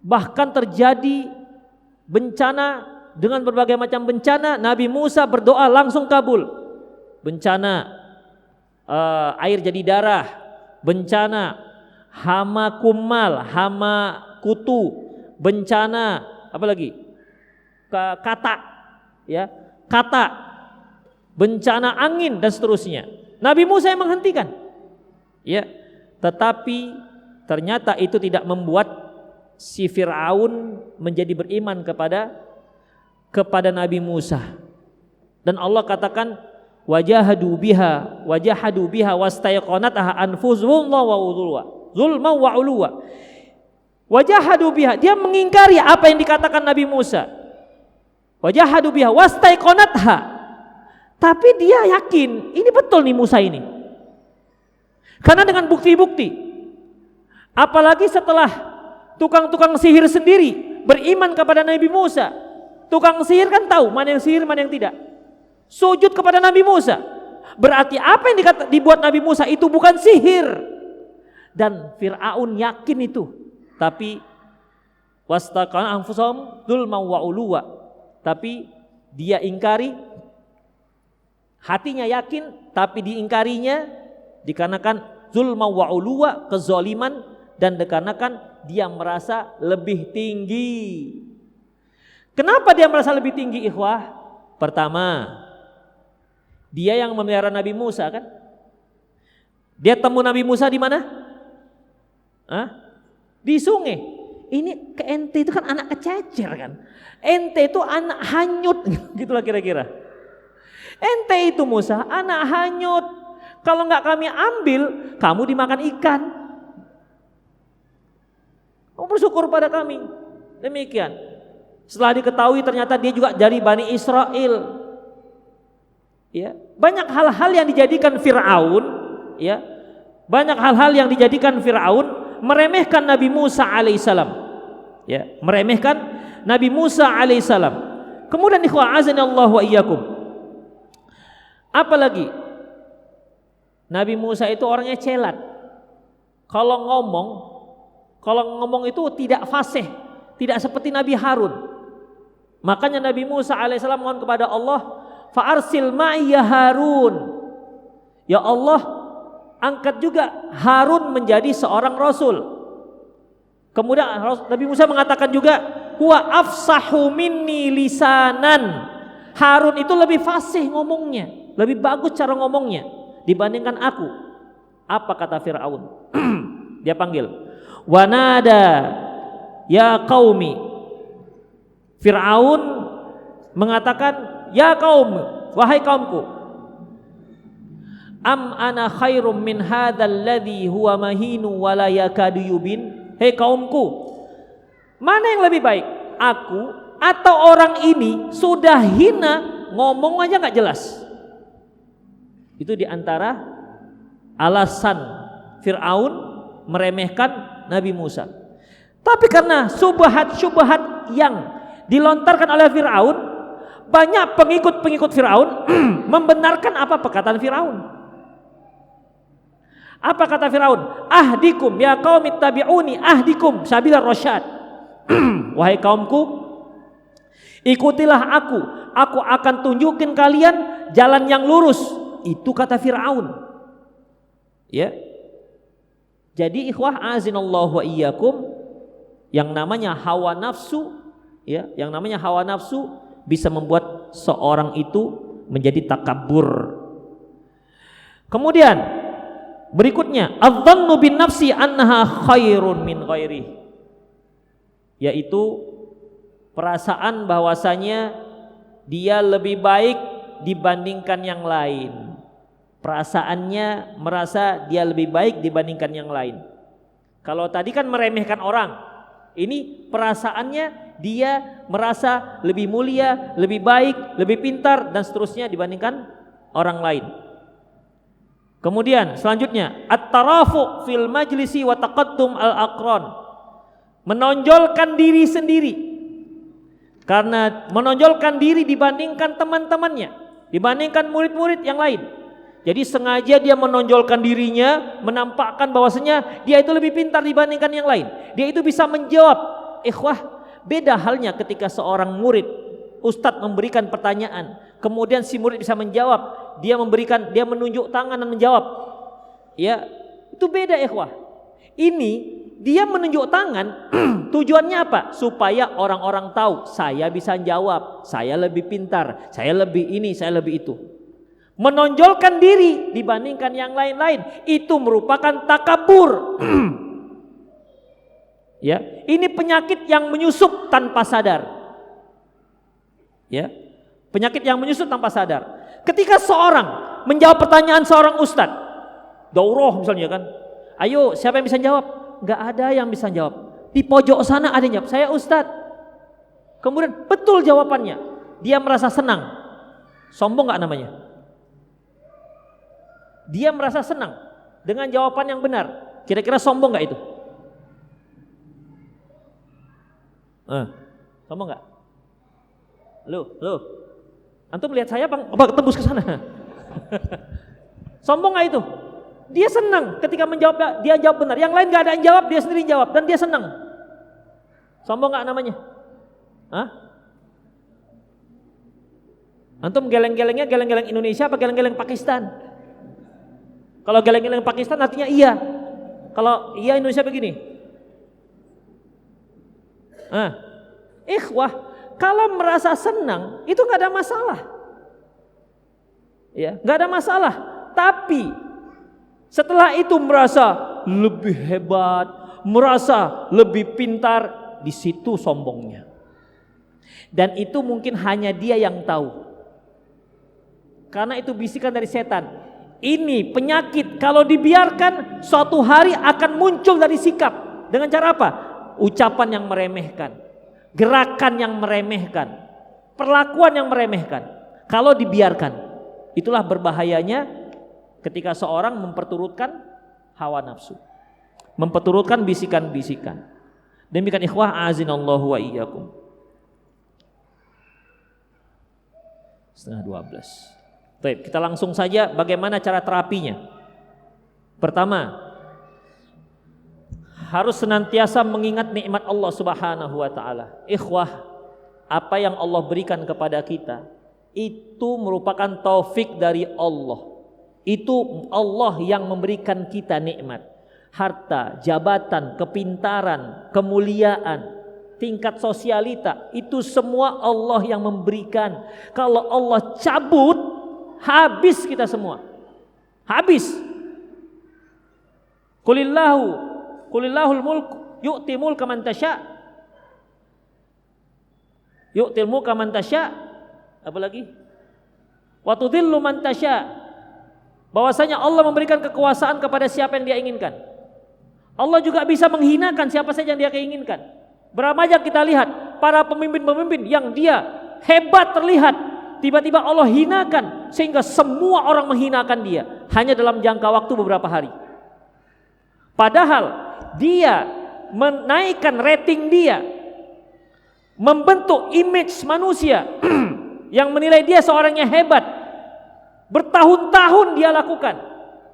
Bahkan terjadi bencana dengan berbagai macam bencana. Nabi Musa berdoa langsung kabul. Bencana air jadi darah, bencana hama kumal, hama kutu, bencana apa lagi? Kata, ya, kata, bencana angin dan seterusnya. Nabi Musa yang menghentikan, ya. Tetapi ternyata itu tidak membuat si Fir'aun menjadi beriman kepada Nabi Musa. Dan Allah katakan wajahadu biha wastaiqanatha anfusuhum zulma wa uluwa. Wajahadu biha, dia mengingkari apa yang dikatakan Nabi Musa. Wajahadu biha wastaiqanatha, tapi dia yakin ini betul nih Musa ini. Karena dengan bukti-bukti. Apalagi setelah tukang-tukang sihir sendiri beriman kepada Nabi Musa. Tukang sihir kan tahu mana yang sihir, mana yang tidak. Sujud kepada Nabi Musa. Berarti apa yang dibuat Nabi Musa itu bukan sihir. Dan Fir'aun yakin itu. Tapi wastaqana anfusahum dzulman wa uluwa. Tapi dia ingkari, hatinya yakin tapi diingkarinya dikarenakan zulma wa uluwa, kezaliman, dan dikarenakan dia merasa lebih tinggi. Kenapa dia merasa lebih tinggi, ikhwah? Pertama, dia yang memelihara Nabi Musa kan? Dia temu Nabi Musa di mana? Di sungai. Ini ke ente itu kan anak kececer kan? Ente itu anak hanyut, gitulah kira-kira. Ente itu Musa anak hanyut. Kalau nggak kami ambil, kamu dimakan ikan. Kamu bersyukur pada kami. Demikian. Setelah diketahui ternyata dia juga dari Bani Israel. Ya, banyak hal-hal yang dijadikan Fir'aun, ya, banyak hal-hal yang dijadikan Fir'aun meremehkan Nabi Musa alaihissalam, ya, meremehkan Nabi Musa alaihissalam. Kemudian ikhwah azanallahu wa iyyakum, apalagi Nabi Musa itu orangnya celat. Kalau ngomong itu tidak fasih, tidak seperti Nabi Harun. Makanya Nabi Musa alaihissalam mohon kepada Allah, fa'arsil ma'iyya Harun. Ya Allah, angkat juga Harun menjadi seorang rasul. Kemudian Nabi Musa mengatakan juga, huwa afsahu minni lisanan. Harun itu lebih fasih ngomongnya, lebih bagus cara ngomongnya dibandingkan aku. Apa kata Fir'aun? Dia panggil, wanada ya qaumi. Fir'aun mengatakan, ya kaum, wahai kaumku, am ana khairum min hadzal ladzi huwa mahinu wa la yakadu yubin. Hei kaumku, mana yang lebih baik, aku atau orang ini sudah hina, ngomong aja nggak jelas. Itu diantara alasan Fir'aun meremehkan Nabi Musa. Tapi karena syubhat-syubhat yang dilontarkan oleh Fir'aun, banyak pengikut-pengikut Fir'aun membenarkan apa perkataan Fir'aun. Apa kata Fir'aun? Ahdikum ya qaumi tabi'uni ahdikum sabilar rasyad. Wahai kaumku, ikutilah aku akan tunjukin kalian jalan yang lurus. Itu kata Fir'aun. Ya. Jadi ikhwah azinallahu wa iyyakum, yang namanya hawa nafsu, ya, yang namanya hawa nafsu bisa membuat seorang itu menjadi takabur. Kemudian berikutnya, adz-dzannu bin nafsi annaha khairun min ghairi, yaitu perasaan bahwasanya dia lebih baik dibandingkan yang lain. Perasaannya merasa dia lebih baik dibandingkan yang lain. Kalau tadi kan meremehkan orang, ini perasaannya dia merasa lebih mulia, lebih baik, lebih pintar dan seterusnya dibandingkan orang lain. Kemudian selanjutnya at-tarafu fil majlisi wa taqaddum al-aqran. Menonjolkan diri sendiri. Karena menonjolkan diri dibandingkan teman-temannya, dibandingkan murid-murid yang lain. Jadi sengaja dia menonjolkan dirinya, menampakkan bahwasanya dia itu lebih pintar dibandingkan yang lain. Dia itu bisa menjawab. Ikhwah, beda halnya ketika seorang murid, ustadz memberikan pertanyaan, kemudian si murid bisa menjawab. Dia menunjuk tangan dan menjawab. Ya, itu beda ikhwah. Ini dia menunjuk tangan tujuannya apa? Supaya orang-orang tahu saya bisa jawab, saya lebih pintar, saya lebih ini, saya lebih itu. Menonjolkan diri dibandingkan yang lain-lain itu merupakan takabur. Ya, ini penyakit yang menyusup tanpa sadar. Ya, penyakit yang menyusup tanpa sadar. Ketika seorang menjawab pertanyaan seorang ustadz, daurah misalnya kan, ayo siapa yang bisa jawab? Gak ada yang bisa jawab. Di pojok sana ada yang jawab, saya ustadz. Kemudian betul jawabannya, dia merasa senang. Sombong gak namanya? Dia merasa senang dengan jawaban yang benar. Kira-kira sombong gak itu? Sombong gak? Loh. Antum melihat saya apa tembus ke sana? Sombong gak itu? Dia senang ketika menjawab, dia jawab benar. Yang lain gak ada yang jawab, dia sendiri jawab dan dia senang. Sombong gak namanya? Antum geleng-gelengnya geleng-geleng Indonesia apa geleng-geleng Pakistan? Kalau geleng-geleng Pakistan artinya iya. Kalau iya Indonesia begini. Ikhwah, kalau merasa senang itu nggak ada masalah, ya nggak ada masalah. Tapi setelah itu merasa lebih hebat, merasa lebih pintar, di situ sombongnya. Dan itu mungkin hanya dia yang tahu, karena itu bisikan dari setan. Ini penyakit kalau dibiarkan suatu hari akan muncul dari sikap. Dengan cara apa? Ucapan yang meremehkan, gerakan yang meremehkan, perlakuan yang meremehkan. Kalau dibiarkan, itulah berbahayanya ketika seorang memperturutkan hawa nafsu, memperturutkan bisikan-bisikan. Demikian ikhwah azinallahu wa iyyakum. 11:30. Baik, kita langsung saja bagaimana cara terapinya. Pertama, harus senantiasa mengingat nikmat Allah Subhanahu wa taala. Ikhwah, apa yang Allah berikan kepada kita itu merupakan taufik dari Allah. Itu Allah yang memberikan kita nikmat. Harta, jabatan, kepintaran, kemuliaan, tingkat sosialita, itu semua Allah yang memberikan. Kalau Allah cabut, habis kita semua. Habis. Qulillahul mulk yu'ti mulka man tasya. Yu'til mulka man tasya. Apa lagi? Wa tudhillu man tasya. Bahwasanya Allah memberikan kekuasaan kepada siapa yang dia inginkan. Allah juga bisa menghinakan siapa saja yang dia inginkan. Berapa banyak kita lihat para pemimpin-pemimpin yang dia hebat terlihat, tiba-tiba Allah hinakan sehingga semua orang menghinakan dia hanya dalam jangka waktu beberapa hari. Padahal dia menaikkan rating dia, membentuk image manusia yang menilai dia seorang yang hebat. Bertahun-tahun dia lakukan,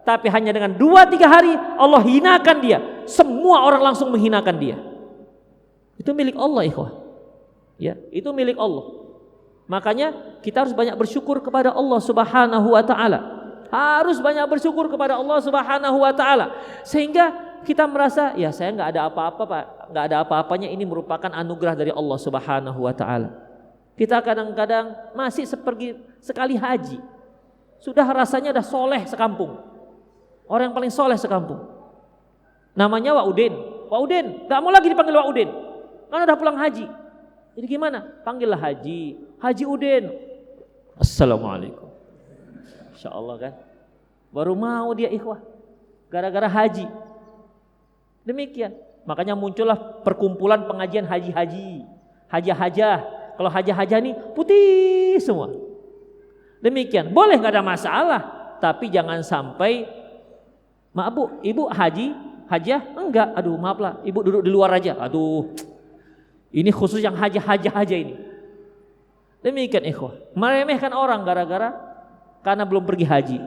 tapi hanya dengan 2-3 hari Allah hinakan dia. Semua orang langsung menghinakan dia. Itu milik Allah, ikhwah. Ya, itu milik Allah. Makanya kita harus banyak bersyukur kepada Allah Subhanahu wa taala. Harus banyak bersyukur kepada Allah Subhanahu wa taala sehingga kita merasa ya saya nggak ada apa-apa Pak, nggak ada apa-apanya, ini merupakan anugerah dari Allah Subhanahu wa taala. Kita kadang-kadang masih seperti sekali haji sudah rasanya udah soleh sekampung. Orang yang paling soleh sekampung. Namanya Wak Udin. Wak Udin, nggak mau lagi dipanggil Wak Udin, kan udah pulang haji. Jadi gimana? Panggillah Haji Udin. Assalamualaikum. Insya Allah kan. Baru mau dia ikhwah, gara-gara haji. Demikian. Makanya muncullah perkumpulan pengajian haji-haji, hajah-hajah. Kalau hajah-hajah nih putih semua. Demikian. Boleh, nggak ada masalah. Tapi jangan sampai Maaf Bu, Ibu hajah? Enggak. Aduh, maaflah, Ibu duduk di luar aja. Aduh, ini khusus yang hajah ini. Demikian ikhwah, meremehkan orang karena belum pergi haji.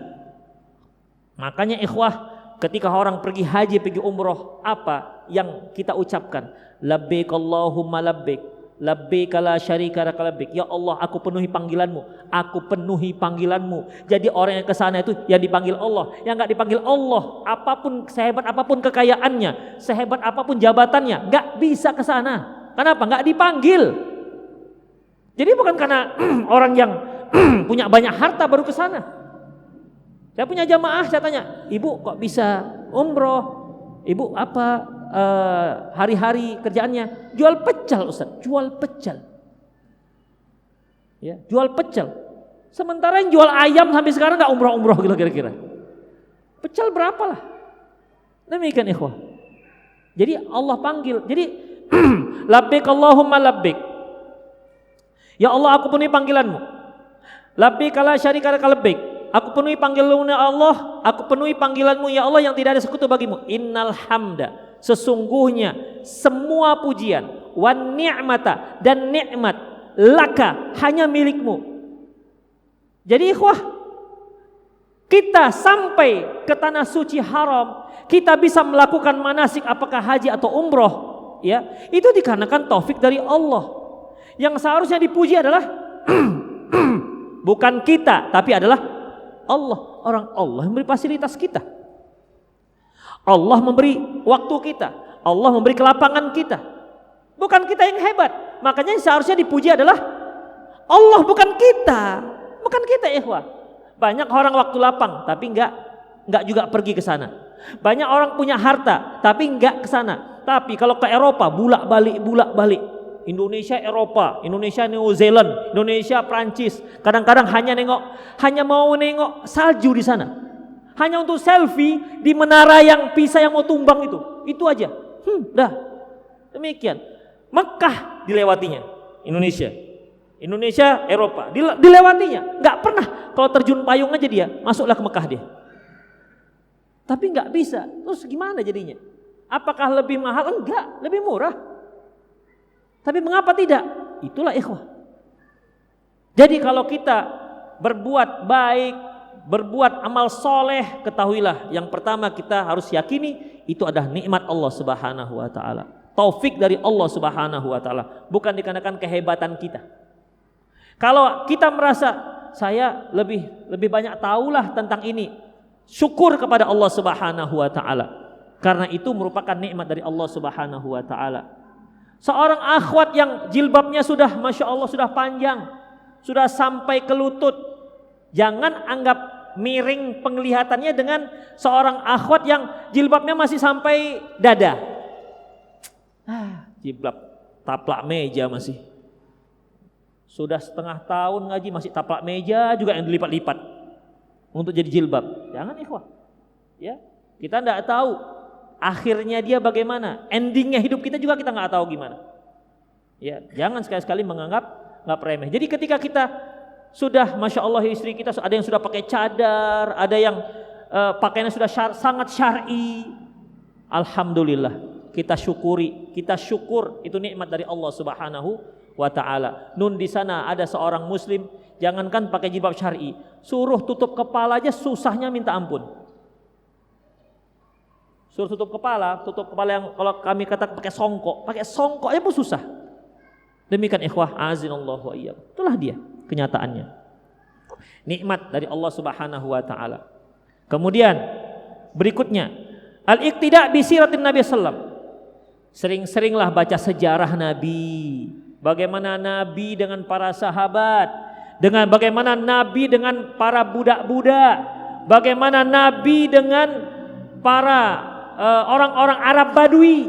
Makanya ikhwah, ketika orang pergi haji, pergi umroh, apa yang kita ucapkan? Labbaik Allahumma labbaik, labbaik la syarika lak labbaik. Ya Allah, aku penuhi panggilanmu, aku penuhi panggilanmu. Jadi orang yang ke sana itu yang dipanggil Allah, yang enggak dipanggil Allah, apapun sehebat apapun kekayaannya, sehebat apapun jabatannya, enggak bisa ke sana. Kenapa? Enggak dipanggil. Jadi bukan karena orang yang punya banyak harta baru ke sana. Saya punya jamaah, saya tanya, Ibu kok bisa umroh? Ibu apa hari-hari kerjaannya? Jual pecel Ustaz, jual pecel. Ya, jual pecel. Sementara yang jual ayam sampai sekarang nggak umroh gitu kira-kira. Pecel berapa lah? Demikian ikhwah. Jadi Allah panggil. Jadi labbaik Allahumma labbaik. Ya Allah, aku penuhi panggilanmu. Labbaik la syarika lak labbaik. Aku penuhi panggilanmu ya Allah, aku penuhi panggilanmu ya Allah yang tidak ada sekutu bagimu. Innal hamda, sesungguhnya semua pujian, wan ni'mata, dan nikmat, laka, hanya milikmu. Jadi ikhwah, kita sampai ke tanah suci haram, kita bisa melakukan manasik apakah haji atau umroh, ya, itu dikarenakan taufik dari Allah. Yang seharusnya dipuji adalah bukan kita, tapi adalah Allah. Orang Allah memberi fasilitas kita, Allah memberi waktu kita, Allah memberi kelapangan kita. Bukan kita yang hebat. Makanya yang seharusnya dipuji adalah Allah, bukan kita. Bukan kita ikhwah. Banyak orang waktu lapang tapi enggak juga pergi ke sana. Banyak orang punya harta tapi enggak ke sana. Tapi kalau ke Eropa bolak-balik. Indonesia Eropa, Indonesia New Zealand, Indonesia Prancis. Kadang-kadang hanya mau nengok salju di sana. Hanya untuk selfie di menara yang Pisa yang mau tumbang itu aja. Dah. Demikian. Mekah dilewatinya, Indonesia Eropa dilewatinya. Enggak pernah kalau terjun payung aja dia, masuklah ke Mekah dia. Tapi enggak bisa. Terus gimana jadinya? Apakah lebih mahal? Enggak, lebih murah. Tapi mengapa tidak? Itulah ikhwah. Jadi kalau kita berbuat baik, berbuat amal soleh, ketahuilah yang pertama kita harus yakini itu adalah nikmat Allah Subhanahu wa taala. Taufik dari Allah Subhanahu wa taala, bukan dikarenakan kehebatan kita. Kalau kita merasa saya lebih banyak tahulah tentang ini, syukur kepada Allah Subhanahu wa taala. Karena itu merupakan nikmat dari Allah Subhanahu wa taala. Seorang akhwat yang jilbabnya sudah Masya Allah sudah panjang, sudah sampai ke lutut, jangan anggap miring penglihatannya dengan seorang akhwat yang jilbabnya masih sampai dada. Jilbab taplak meja masih. Sudah setengah tahun ngaji masih taplak meja juga yang dilipat-lipat untuk jadi jilbab. Jangan ikhwah. Ya, kita enggak tahu akhirnya dia bagaimana, endingnya hidup kita juga kita nggak tahu gimana. Ya, jangan sekali-sekali menganggap nggak remeh. Jadi ketika kita sudah, Masya Allah istri kita ada yang sudah pakai cadar, ada yang pakaiannya sudah sangat syar'i, alhamdulillah kita syukur itu nikmat dari Allah Subhanahu wa taala. Nun di sana ada seorang muslim, jangankan pakai jilbab syar'i, suruh tutup kepala aja susahnya minta ampun. Suruh tutup kepala yang kalau kami kata pakai songkok aja pun susah. Demikian ikhwah azinallahu wa iyyakum. Itulah dia kenyataannya. Nikmat dari Allah Subhanahu wa taala. Kemudian berikutnya al-iqtida bi siratin Nabi sallam. Sering-seringlah baca sejarah Nabi. Bagaimana Nabi dengan para sahabat, bagaimana Nabi dengan para budak-budak, bagaimana Nabi dengan para orang-orang Arab Badui.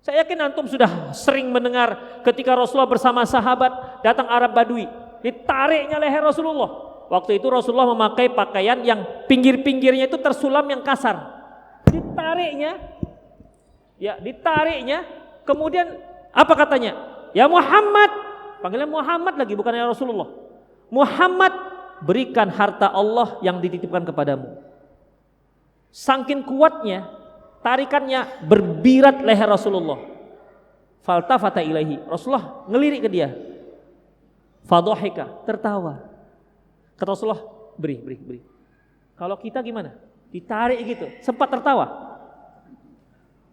Saya yakin antum sudah sering mendengar ketika Rasulullah bersama sahabat datang Arab Badui, ditariknya leher Rasulullah. Waktu itu Rasulullah memakai pakaian yang pinggir-pinggirnya itu tersulam yang kasar. Ditariknya, kemudian apa katanya? Ya Muhammad, panggilan Muhammad lagi bukan ya Rasulullah. Muhammad, berikan harta Allah yang dititipkan kepadamu. Saking kuatnya, tarikannya berbirat leher Rasulullah. Faltafata ilaihi. Rasulullah ngelirik ke dia. Fadhahika, tertawa. Kata Rasulullah, beri. Kalau kita gimana? Ditarik gitu, sempat tertawa.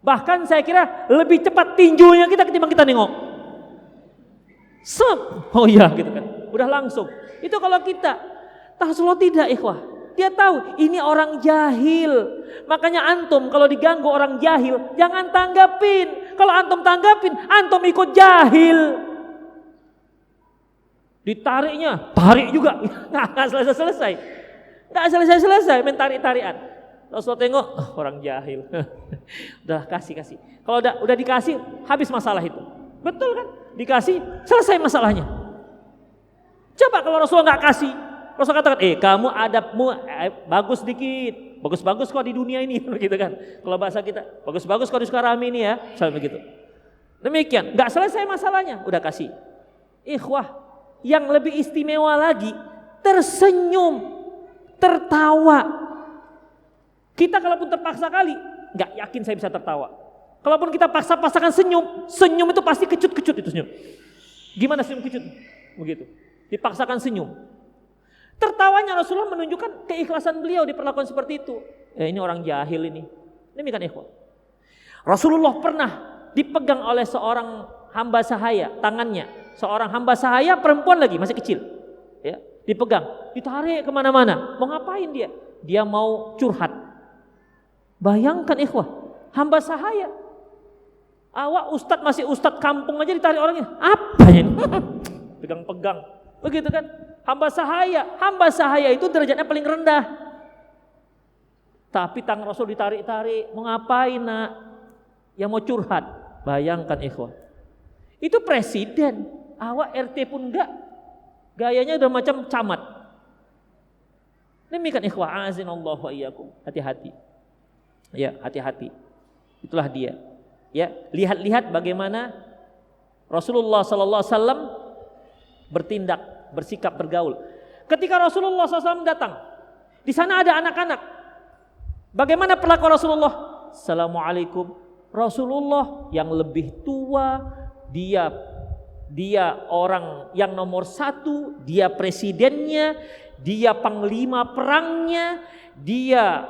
Bahkan saya kira lebih cepat tinjunya kita ketimbang kita nengok. Oh iya gitu kan. Udah langsung. Itu kalau kita. Rasulullah tidak, ikhwah. Dia tahu ini orang jahil. Makanya antum kalau diganggu orang jahil, jangan tanggapin. Kalau antum tanggapin, antum ikut jahil. Ditariknya, tarik juga. Nggak selesai. Nggak selesai main tarik-tarikan. Rasulullah tengok, orang jahil. Udah kasih. Kalau udah dikasih, habis masalah itu. Betul kan? Dikasih, selesai masalahnya. Coba kalau Rasulullah nggak kasih, Rasulullah katakan, kamu adabmu bagus dikit, bagus-bagus kok di dunia ini, gitu kan? Kalau bahasa kita, bagus-bagus kok di Sukarami ini ya, misalnya begitu. Demikian, nggak selesai masalahnya, udah kasih. Ikhwah, yang lebih istimewa lagi, tersenyum, tertawa. Kita kalaupun terpaksa kali, nggak yakin saya bisa tertawa. Kalaupun kita paksa-paksakan senyum itu pasti kecut-kecut itu senyum. Gimana senyum kecut? Begitu. Dipaksakan senyum. Tertawanya Rasulullah menunjukkan keikhlasan beliau diperlakukan seperti itu. Ini orang jahil ini. Demikian ikhwan. Rasulullah pernah dipegang oleh seorang hamba sahaya tangannya. Seorang hamba sahaya perempuan lagi masih kecil. Ya, dipegang, ditarik kemana-mana. Mau ngapain dia? Dia mau curhat. Bayangkan ikhwah, hamba sahaya. Awak ustadz masih ustadz kampung aja ditarik orangnya. Apa ini? Pegang-pegang. Begitu kan? Hamba sahaya itu derajatnya paling rendah. Tapi tangan Rasul ditarik-tarik. Mau ngapain nak? Yang mau curhat. Bayangkan ikhwah. Itu presiden. Awak RT pun enggak. Gayanya udah macam camat. Demikian ikhwah. Azinallahu wa iyyakum. Hati-hati. Ya, hati-hati. Itulah dia. Ya, lihat-lihat bagaimana Rasulullah sallallahu alaihi wasallam bertindak, bersikap, bergaul. Ketika Rasulullah SAW datang, di sana ada anak-anak. Bagaimana perlakuan Rasulullah? Assalamualaikum. Rasulullah yang lebih tua, dia orang yang nomor satu, dia presidennya, dia panglima perangnya, dia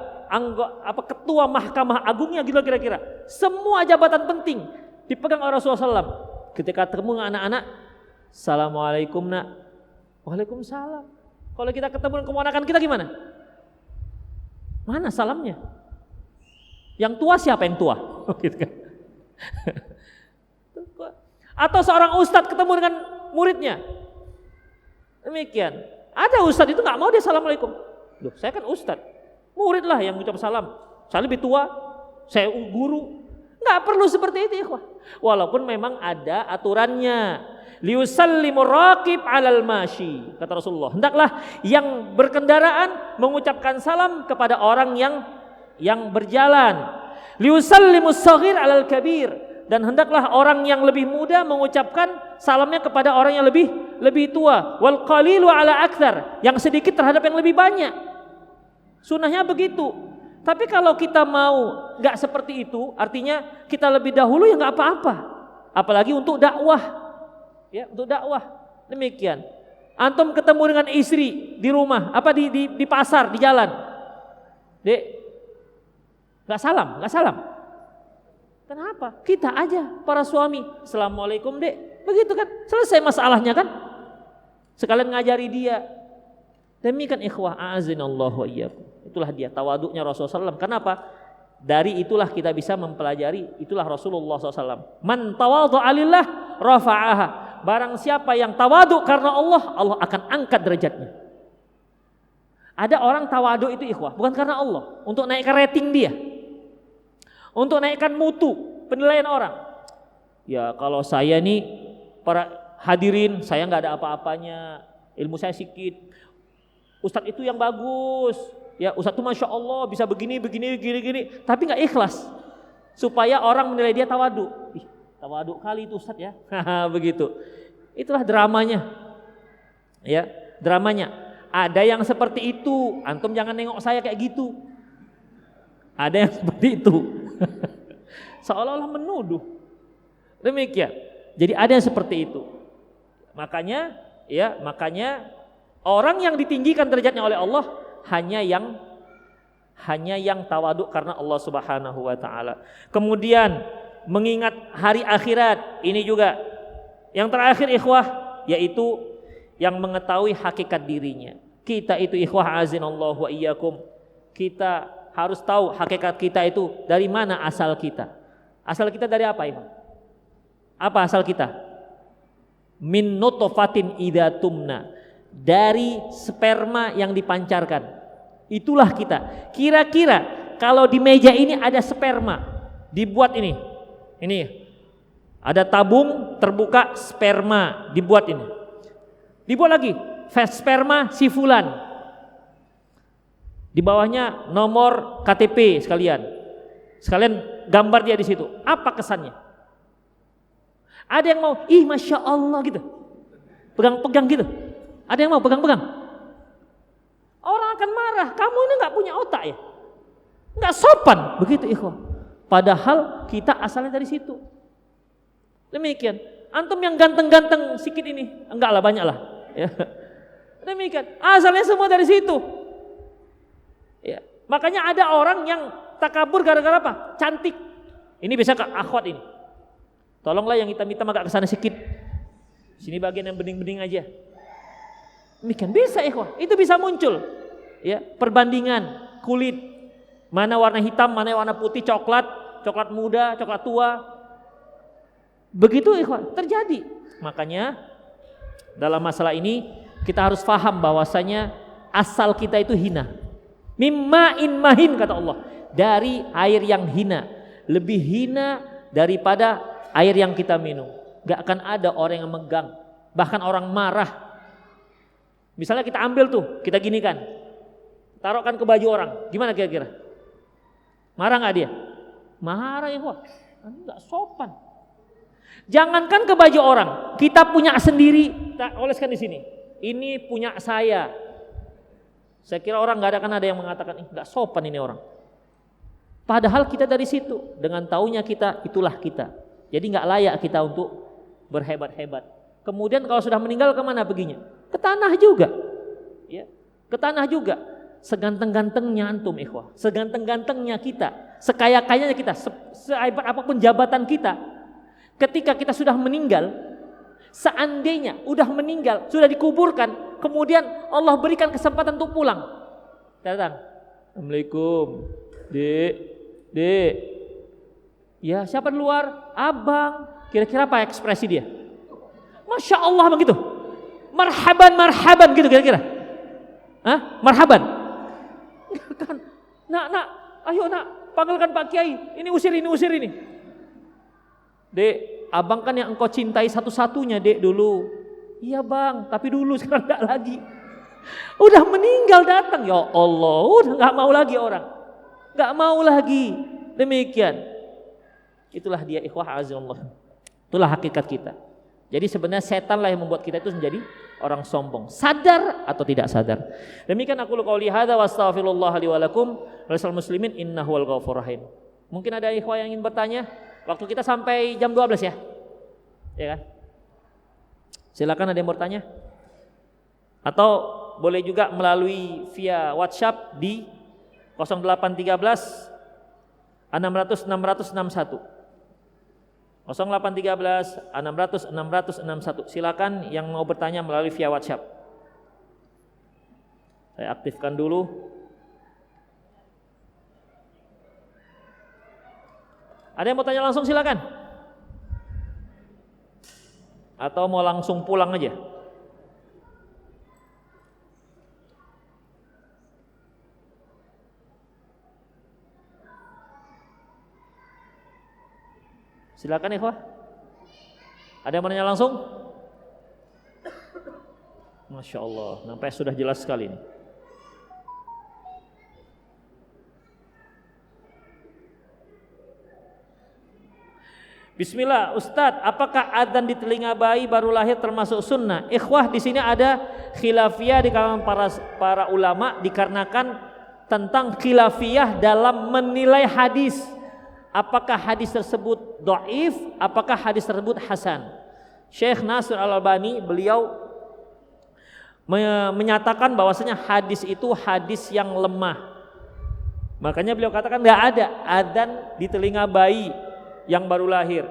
ketua mahkamah agungnya gitu kira-kira. Semua jabatan penting dipegang oleh Rasulullah SAW. Ketika ketemu dengan anak-anak, Assalamualaikum nak. Waalaikumsalam. Kalau kita ketemu dengan keponakan kita gimana? Mana salamnya? Yang tua siapa yang tua? Gitu kan. Atau seorang ustadz ketemu dengan muridnya. Demikian. Ada ustadz itu nggak mau dia assalamualaikum. Loh, saya kan ustadz. Murid lah yang mengucap salam. Saya lebih tua, saya guru. Nggak perlu seperti itu ikhwah. Walaupun memang ada aturannya. Liusallimur raqib 'alal mashi, kata Rasulullah. Hendaklah yang berkendaraan mengucapkan salam kepada orang yang berjalan. Liusallimus shaghir 'alal kabir, dan hendaklah orang yang lebih muda mengucapkan salamnya kepada orang yang lebih tua. Wal qalilu 'ala aktsar, yang sedikit terhadap yang lebih banyak. Sunnahnya begitu. Tapi kalau kita mau nggak seperti itu, artinya kita lebih dahulu ya nggak apa-apa. Apalagi untuk dakwah. Ya, untuk dakwah. Demikian. Antum ketemu dengan istri di rumah, di pasar, di jalan. Dek, nggak salam. Kenapa? Kita aja para suami, assalamualaikum dek. Begitu kan? Selesai masalahnya kan? Sekalian ngajari dia. Demikian ikhwah, a'azinallahu wa iyyakum. Itulah dia tawaduknya Rasulullah SAW. Kenapa? Dari itulah kita bisa mempelajari. Itulah Rasulullah SAW. Man tawadhu'a lillah rafa'aha. Barang siapa yang tawaduk karena Allah, Allah akan angkat derajatnya. Ada orang tawaduk itu ikhwah, bukan karena Allah, untuk naikkan rating dia, untuk naikkan mutu penilaian orang. Ya kalau saya nih para hadirin, saya nggak ada apa-apanya, ilmu saya sedikit. Ustadz itu yang bagus, ya Ustadz itu masya Allah bisa begini, tapi nggak ikhlas, supaya orang menilai dia tawaduk. Tawaduk kali itu Ustadz ya. Begitu. Itulah dramanya. Ya, dramanya. Ada yang seperti itu. Antum jangan nengok saya kayak gitu. Ada yang seperti itu. Seolah-olah menuduh. Demikian. Jadi ada yang seperti itu. Makanya orang yang ditinggikan derajatnya oleh Allah hanya yang tawaduk karena Allah Subhanahu wa taala. Kemudian mengingat hari akhirat, ini juga. Yang terakhir ikhwah, yaitu yang mengetahui hakikat dirinya. Kita itu ikhwah azinallahu wa iyyakum, kita harus tahu hakikat kita itu dari mana asal kita. Asal kita dari apa, Imam? Apa asal kita? Min nutfatin idza tumna, dari sperma yang dipancarkan. Itulah kita. Kira-kira kalau di meja ini ada sperma, dibuat ini ada tabung terbuka sperma, dibuat ini, dibuat lagi sperma si fulan, di bawahnya nomor KTP sekalian gambar dia di situ. Apa kesannya? Ada yang mau, ih masya Allah gitu, pegang-pegang gitu. Ada yang mau pegang-pegang? Orang akan marah, kamu ini nggak punya otak ya, nggak sopan begitu ikhwan. Padahal kita asalnya dari situ. Demikian. Antum yang ganteng-ganteng sedikit ini, enggak lah, banyak lah. Ya. Demikian. Asalnya semua dari situ. Ya. Makanya ada orang yang takabur gara-gara apa? Cantik. Ini bisa ke akhwat ini. Tolonglah yang hitam-hitam agak kesana sedikit. Sini bagian yang bening-bening aja. Demikian bisa ikhwah. Itu bisa muncul. Ya, perbandingan kulit. Mana warna hitam, mana warna putih, coklat muda, coklat tua. Begitu ikhwan, terjadi. Makanya dalam masalah ini kita harus paham bahwasanya asal kita itu hina. Mimma'in mahin kata Allah, dari air yang hina, lebih hina daripada air yang kita minum. Gak akan ada orang yang megang, bahkan orang marah. Misalnya kita ambil tuh, kita ginikan, taruhkan ke baju orang, gimana kira-kira? Marah gak dia? Marah ikhwan, gak sopan. Jangankan ke baju orang, kita punya sendiri, kita oleskan di sini. Ini punya saya. Saya kira orang nggak ada yang mengatakan nggak sopan ini orang. Padahal kita dari situ, dengan taunya kita, itulah kita. Jadi nggak layak kita untuk berhebat-hebat. Kemudian kalau sudah meninggal kemana perginya? Ke tanah juga, ya, ke tanah juga. Seganteng-gantengnya antum ikhwah, seganteng-gantengnya kita, sekaya-kayanya kita, sehebat apapun jabatan kita. Ketika kita sudah meninggal, seandainya udah meninggal, sudah dikuburkan, kemudian Allah berikan kesempatan untuk pulang. Datang, Assalamualaikum, dek, ya siapa di luar? Abang. Kira-kira apa ekspresi dia? Masya Allah begitu, marhaban gitu kira-kira. Hah? Marhaban? Kan, nak, ayo nak, panggilkan Pak Kiai. Ini usir ini. Dek, abang kan yang engkau cintai satu-satunya dek dulu. Iya bang, tapi dulu sekarang gak lagi. Udah meninggal datang, ya Allah, udah gak mau lagi orang. Gak mau lagi. Demikian. Itulah dia ikhwah azza-Allah. Itulah hakikat kita. Jadi sebenarnya setanlah yang membuat kita itu menjadi orang sombong. Sadar atau tidak sadar. Demikian aku qouli hadza wa astaghfirullah li wa lakum wa lisal muslimin innahu wal ghafurur rahim. Mungkin ada ikhwah yang ingin bertanya. Waktu kita sampai jam 12 ya. Ya kan? Silakan ada yang bertanya. Atau boleh juga melalui via WhatsApp di 0813 600 661. 0813 600 661. Silakan yang mau bertanya melalui via WhatsApp. Saya aktifkan dulu. Ada yang mau tanya langsung silakan. Atau mau langsung pulang aja? Silakan ikhwah. Ada yang mau tanya langsung? Masya Allah, nampaknya sudah jelas sekali ini. Bismillah, Ustadz, apakah adzan di telinga bayi baru lahir termasuk sunnah? Ikhwah, di sini ada khilafiyah di kalangan para ulama dikarenakan tentang khilafiyah dalam menilai hadis. Apakah hadis tersebut dhaif, apakah hadis tersebut hasan. Syekh Nasir Al-Albani beliau menyatakan bahwasanya hadis itu hadis yang lemah. Makanya beliau katakan enggak ada adzan di telinga bayi yang baru lahir.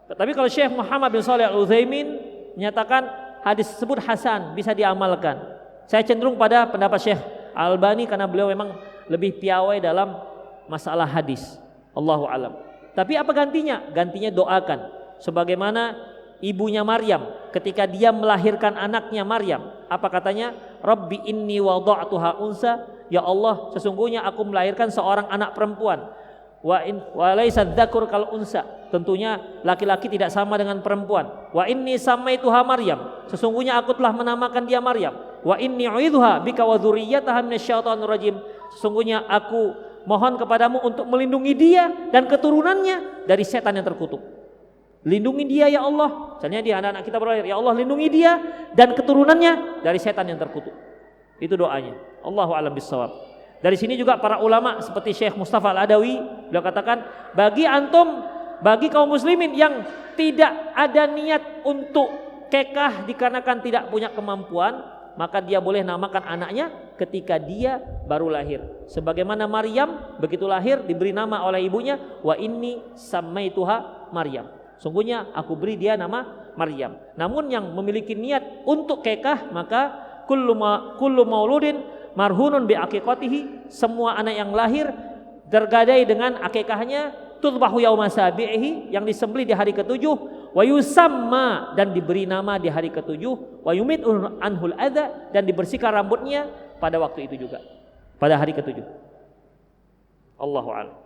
Tetapi kalau Syekh Muhammad bin Shalih Al-Utsaimin menyatakan hadis tersebut hasan, bisa diamalkan. Saya cenderung pada pendapat Syekh Al-Albani karena beliau memang lebih piawai dalam masalah hadis. Allahu alam. Tapi apa gantinya? Gantinya doakan. Sebagaimana ibunya Maryam ketika dia melahirkan anaknya Maryam, apa katanya? Rabbi inni wada'tuha unsa, ya Allah sesungguhnya aku melahirkan seorang anak perempuan. Wa laisa dzakur kal unsa, tentunya laki-laki tidak sama dengan perempuan. Wa inni samaituha Maryam, sesungguhnya aku telah menamakan dia Maryam. Wa inni uidzuha bika wa dzurriyyataha minasyaitonir rajim, sesungguhnya aku mohon kepadamu untuk melindungi dia dan keturunannya dari setan yang terkutuk. Lindungi dia ya Allah. Misalnya dia anak-anak kita berlahir, ya Allah lindungi dia dan keturunannya dari setan yang terkutuk. Itu doanya. Allahu a'lam bissawab. Dari sini juga para ulama seperti Syekh Mustafa Al-Adawi beliau katakan, bagi antum, bagi kaum muslimin yang tidak ada niat untuk kekah dikarenakan tidak punya kemampuan, maka dia boleh namakan anaknya ketika dia baru lahir. Sebagaimana Maryam begitu lahir diberi nama oleh ibunya, wa inni samaituha Maryam. Sungguhnya aku beri dia nama Maryam. Namun yang memiliki niat untuk kekah, maka kullu mauludin marhunun bi aqiqatihi, semua anak yang lahir tergadai dengan akikahnya, tudbahu yauma sabihi, yang disembelih di hari ketujuh, wa yusamma, dan diberi nama di hari ketujuh, wa yumit anhul adza, dan dibersihkan rambutnya pada waktu itu juga, pada hari ketujuh. Allahu a'lam.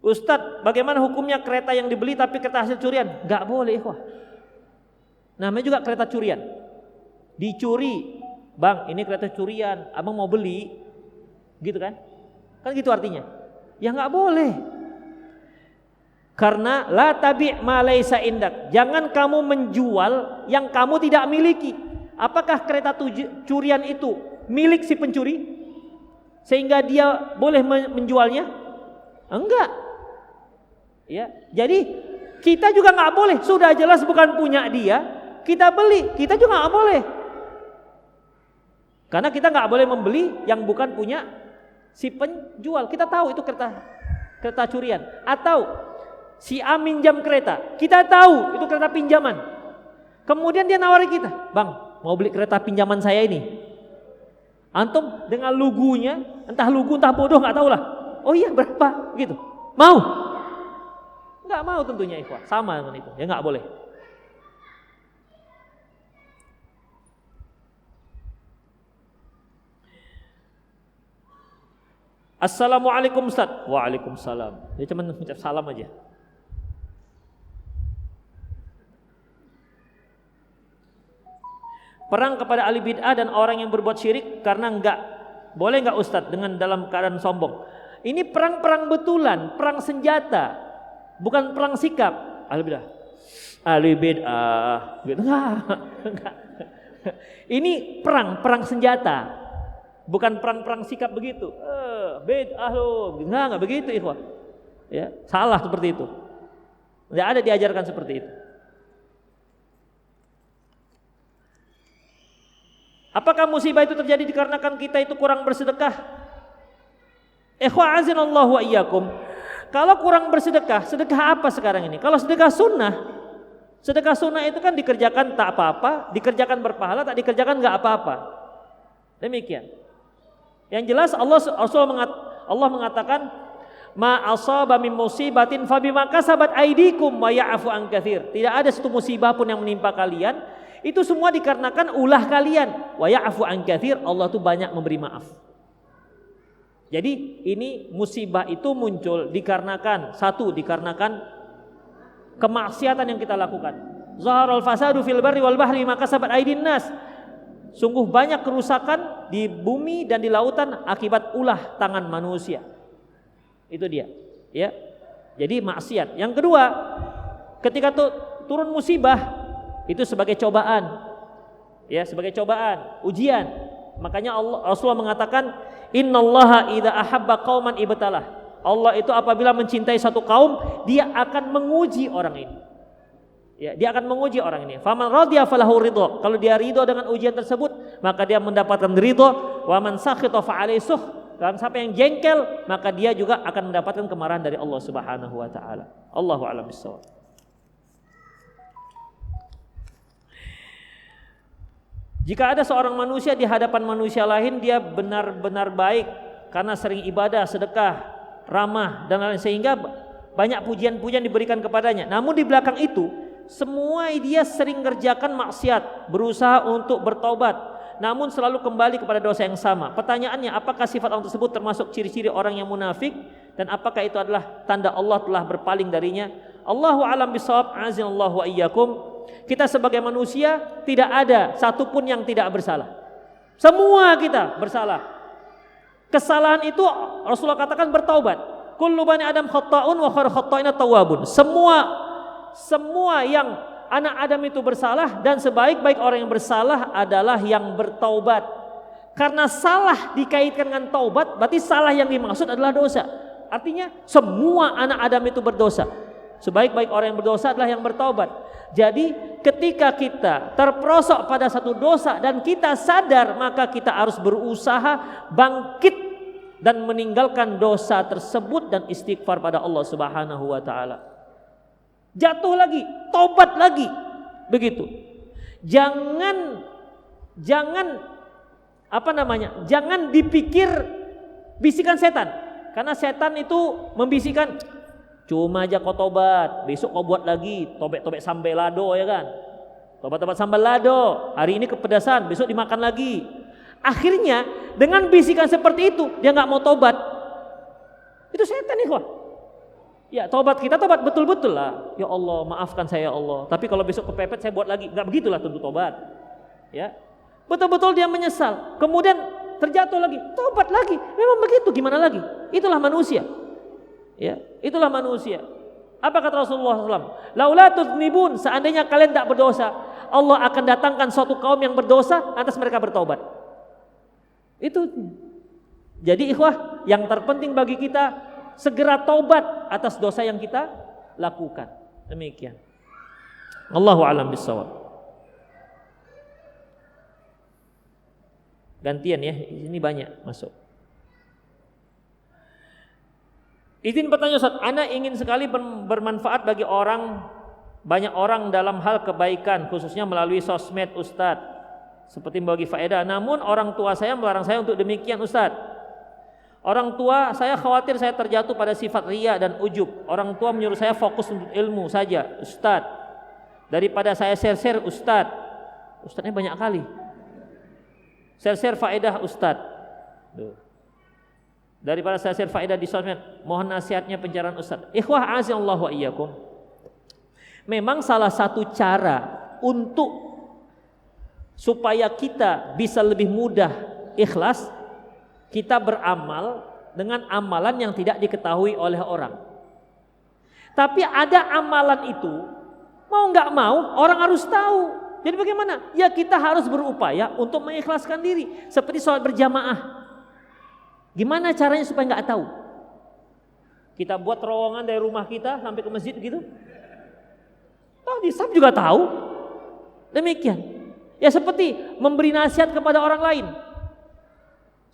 Ustadz, bagaimana hukumnya kereta yang dibeli tapi kereta hasil curian? Gak boleh, ikhwah. Namanya juga kereta curian. Dicuri, bang, ini kereta curian, abang mau beli, gitu kan? Kan gitu artinya. Ya gak boleh. Karena la tabi' ma laisa indak. Jangan kamu menjual yang kamu tidak miliki. Apakah kereta curian itu milik si pencuri sehingga dia boleh menjualnya? Enggak. Ya, jadi kita juga nggak boleh. Sudah jelas bukan punya dia, kita beli, kita juga nggak boleh. Karena kita nggak boleh membeli yang bukan punya si penjual. Kita tahu itu kereta curian. Atau si A minjam kereta, kita tahu itu kereta pinjaman. Kemudian dia nawari kita, bang, mau beli kereta pinjaman saya ini. Antum dengan lugunya, entah lugu entah bodoh nggak tahu lah. Oh iya berapa? Gitu. Mau? Nggak mau tentunya, ikhwah. Sama dengan itu. Ya nggak boleh. Assalamualaikum Ustaz. Waalaikumsalam. Dia cuma mengucap salam aja. Perang kepada ahli bid'ah dan orang yang berbuat syirik karena enggak. Boleh enggak Ustaz dengan dalam keadaan sombong? Ini perang-perang betulan, perang senjata. Bukan perang sikap. Ahli bid'ah gitu. Enggak. Ini perang senjata. Bukan perang sikap begitu. Bid'ah lo. Enggak begitu, ikhwah. Ya, salah seperti itu. Enggak ada diajarkan seperti itu. Apakah musibah itu terjadi dikarenakan kita itu kurang bersedekah? Ikhwah azinallahu wa iyyakum. Kalau kurang bersedekah, sedekah apa sekarang ini? Kalau sedekah sunnah itu kan dikerjakan tak apa-apa, dikerjakan berpahala, tak dikerjakan enggak apa-apa. Demikian. Yang jelas Allah mengatakan, ma asaba min musibatin fabima kasabat aydikum wa ya'fu an katsir. Tidak ada satu musibah pun yang menimpa kalian, itu semua dikarenakan ulah kalian. Wa ya'fu an katsir, Allah tuh banyak memberi maaf. Jadi ini musibah itu muncul dikarenakan kemaksiatan yang kita lakukan. Zaharul fasadu fil barri wal bahri maka kasabat aydin nas. Sungguh banyak kerusakan di bumi dan di lautan akibat ulah tangan manusia. Itu dia, ya. Jadi maksiat. Yang kedua, ketika turun musibah, Itu sebagai cobaan. Ya, sebagai cobaan, ujian. Makanya Rasulullah mengatakan, "Innallaha idza ahabba qauman ibtalah." Allah itu apabila mencintai satu kaum, dia akan menguji orang ini. Ya, dia akan menguji orang ini. Faman radiya falahu ridha. Kalau dia ridho dengan ujian tersebut, maka dia mendapatkan ridho. Wa man sakhita fa alaihi suh. Dan siapa yang jengkel, maka dia juga akan mendapatkan kemarahan dari Allah Subhanahu wa taala. Allahu a'lam bissawab. Jika ada seorang manusia di hadapan manusia lain, dia benar-benar baik karena sering ibadah, sedekah, ramah dan lain, sehingga banyak pujian-pujian diberikan kepadanya. Namun di belakang itu, semua dia sering ngerjakan maksiat, berusaha untuk bertobat, namun selalu kembali kepada dosa yang sama. Pertanyaannya, apakah sifat orang tersebut termasuk ciri-ciri orang yang munafik, dan apakah itu adalah tanda Allah telah berpaling darinya? Allahu a'lam bishawab. Azinallahu wa iyyakum. Kita sebagai manusia tidak ada satupun yang tidak bersalah. Semua kita bersalah. Kesalahan itu Rasulullah katakan bertaubat. Kullu bani Adam khata'un wa khairu khata'ina tawwabun. Semua yang anak Adam itu bersalah, dan sebaik-baik orang yang bersalah adalah yang bertaubat. Karena salah dikaitkan dengan taubat, berarti salah yang dimaksud adalah dosa. Artinya semua anak Adam itu berdosa. Sebaik-baik orang yang berdosa adalah yang bertaubat. Jadi ketika kita terperosok pada satu dosa dan kita sadar, maka kita harus berusaha bangkit dan meninggalkan dosa tersebut dan istighfar pada Allah Subhanahu wa taala. Jatuh lagi, tobat lagi. Begitu. Jangan dipikir bisikan setan. Karena setan itu membisikkan, cuma aja kau tobat, besok kau buat lagi, tobek-tobek sambal lado, ya kan? Tobat-tobat sambal lado, hari ini kepedasan, besok dimakan lagi. Akhirnya dengan bisikan seperti itu, dia nggak mau tobat. Itu setan nih kok. Ya, tobat kita tobat betul-betul lah. Ya Allah, maafkan saya ya Allah. Tapi kalau besok kepepet saya buat lagi. Nggak begitulah tentu tobat. Ya, betul-betul dia menyesal. Kemudian terjatuh lagi, tobat lagi. Memang begitu, gimana lagi? Itulah manusia. Ya, itulah manusia. Apa kata Rasulullah SAW? Laula tuznibun, seandainya kalian tak berdosa, Allah akan datangkan suatu kaum yang berdosa, lantas mereka bertobat. Itu. Jadi ikhwah, yang terpenting bagi kita segera taubat atas dosa yang kita lakukan. Demikian. Allahu a'lam bishawab. Gantian ya, ini banyak masuk. Izin bertanya Ustaz, ana ingin sekali bermanfaat bagi banyak orang dalam hal kebaikan, khususnya melalui sosmed Ustaz, seperti membagi faedah. Namun orang tua saya melarang saya untuk demikian Ustaz. Orang tua saya khawatir saya terjatuh pada sifat riya dan ujub. Orang tua menyuruh saya fokus untuk ilmu saja Ustaz, daripada saya share-share Ustaz. Ustaznya banyak kali. Share-share faedah Ustaz. Daripada saya share faedah di sosmed, mohon nasihatnya pencerahan Ustaz. Ikhwah azallahu wa iyyakum. Memang salah satu cara untuk supaya kita bisa lebih mudah ikhlas, kita beramal dengan amalan yang tidak diketahui oleh orang. Tapi ada amalan itu, mau nggak mau orang harus tahu. Jadi bagaimana? Ya kita harus berupaya untuk mengikhlaskan diri. Seperti sholat berjamaah. Gimana caranya supaya nggak tahu? Kita buat terowongan dari rumah kita sampai ke masjid gitu. Di sab juga tahu. Demikian. Ya seperti memberi nasihat kepada orang lain.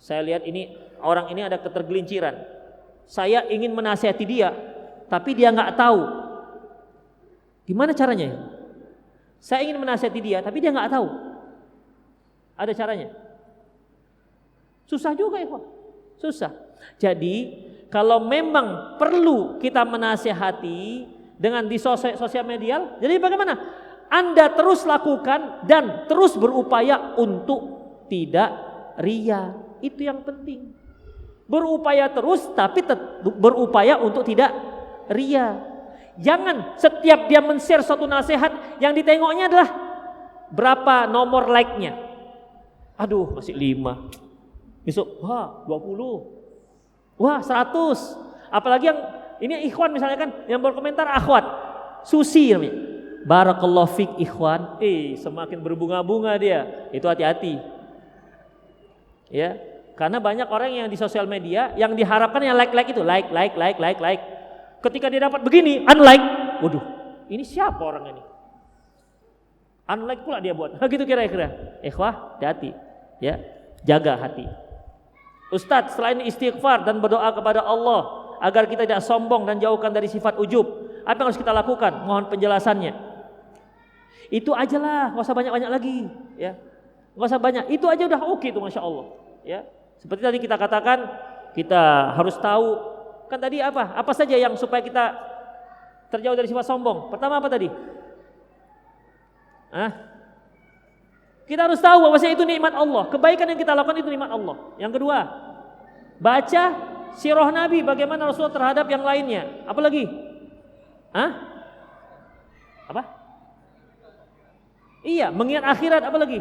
Saya lihat ini orang ini ada ketergelinciran. Saya ingin menasihati dia, tapi dia nggak tahu. Gimana caranya? Saya ingin menasihati dia, tapi dia nggak tahu. Ada caranya? Susah juga ya Pak. Susah. Jadi kalau memang perlu kita menasihati dengan di sosial media, jadi bagaimana? Anda terus lakukan dan terus berupaya untuk tidak riya. Itu yang penting. Berupaya terus tapi berupaya untuk tidak riya. Jangan setiap dia men-share suatu nasihat yang ditengoknya adalah berapa nomor like-nya. Aduh, masih 5. Besok, wah 20, wah 100. Apalagi yang ini ikhwan misalnya kan, yang berkomentar akhwat, Susi namanya, barakallahu fik ikhwan, semakin berbunga-bunga dia. Itu hati-hati. Ya, karena banyak orang yang di sosial media yang diharapkan yang like itu, like. Ketika dia dapat begini, unlike. Waduh, ini siapa orang ini? Unlike pula dia buat. Gitu kira-kira. Ikhwah, hati-hati. Ya, jaga hati. Ustadz, selain istighfar dan berdoa kepada Allah agar kita tidak sombong dan jauhkan dari sifat ujub, apa yang harus kita lakukan? Mohon penjelasannya. Itu ajalah, nggak usah banyak-banyak lagi, ya. Nggak usah banyak. Itu aja udah oke tuh, masya Allah. Ya, seperti tadi kita katakan, kita harus tahu kan tadi apa saja yang supaya kita terjauh dari sifat sombong. Pertama apa tadi? Kita harus tahu bahwasanya itu nikmat Allah. Kebaikan yang kita lakukan itu nikmat Allah. Yang kedua, baca sirah Nabi, bagaimana Rasulullah terhadap yang lainnya. Apa lagi? Apa? Iya, mengingat akhirat. Apa lagi?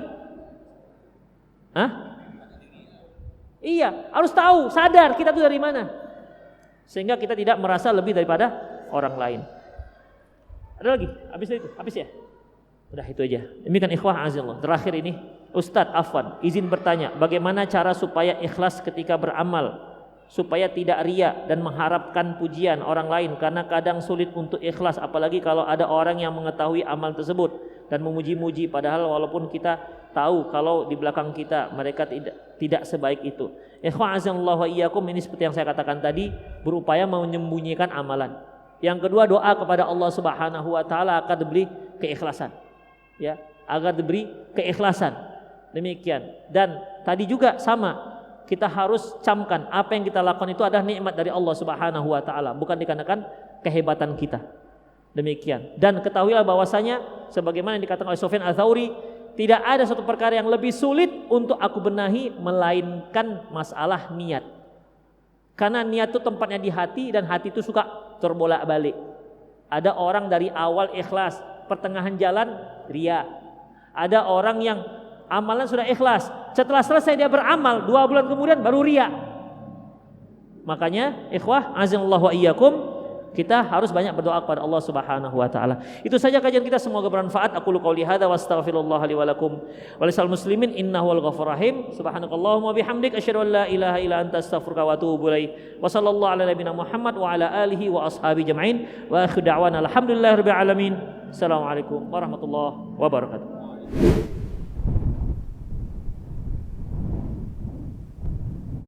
Iya, harus tahu, sadar kita itu dari mana, sehingga kita tidak merasa lebih daripada orang lain. Ada lagi? Habis itu? Habis ya? Udah itu aja. Demikian ikhwah azillah. Terakhir ini, Ustadz afwan, izin bertanya, bagaimana cara supaya ikhlas ketika beramal, supaya tidak riya dan mengharapkan pujian orang lain, karena kadang sulit untuk ikhlas, apalagi kalau ada orang yang mengetahui amal tersebut dan memuji-muji, padahal walaupun kita tahu kalau di belakang kita mereka tidak sebaik itu. Ikhwah azillah wa iyyakum, ini seperti yang saya katakan tadi, berupaya menyembunyikan amalan. Yang kedua, doa kepada Allah Subhanahu wa taala agar diberi keikhlasan. Ya, agar diberi keikhlasan. Demikian. Dan tadi juga sama, kita harus camkan apa yang kita lakukan itu adalah nikmat dari Allah Subhanahu wa taala, bukan dikarenakan kehebatan kita. Demikian. Dan ketahuilah bahwasanya sebagaimana yang dikatakan oleh Sufyan Ats-Tsauri, tidak ada satu perkara yang lebih sulit untuk aku benahi melainkan masalah niat. Karena niat itu tempatnya di hati, dan hati itu suka terbolak-balik. Ada orang dari awal ikhlas, pertengahan jalan riya. Ada orang yang amalan sudah ikhlas, setelah selesai dia beramal 2 bulan kemudian baru riya. Makanya ikhwah azallahu wa iyyakum, kita harus banyak berdoa kepada Allah Subhanahu wa taala. Itu saja kajian kita, semoga bermanfaat. Aku qouli hadza wa astaghfirullah li wa lakum wa lisal muslimin innahu wal ghafurur rahim. Subhanakallahumma bihamdik asyhadu an la ilaha illa anta astaghfiruka wa atubu ilaik. Wa sallallahu ala nabiyyina Muhammad wa ala alihi wa ashabi jama'in. Wa akhiru da'wana alhamdulillahirabbil alamin. Assalamualaikum warahmatullahi wabarakatuh.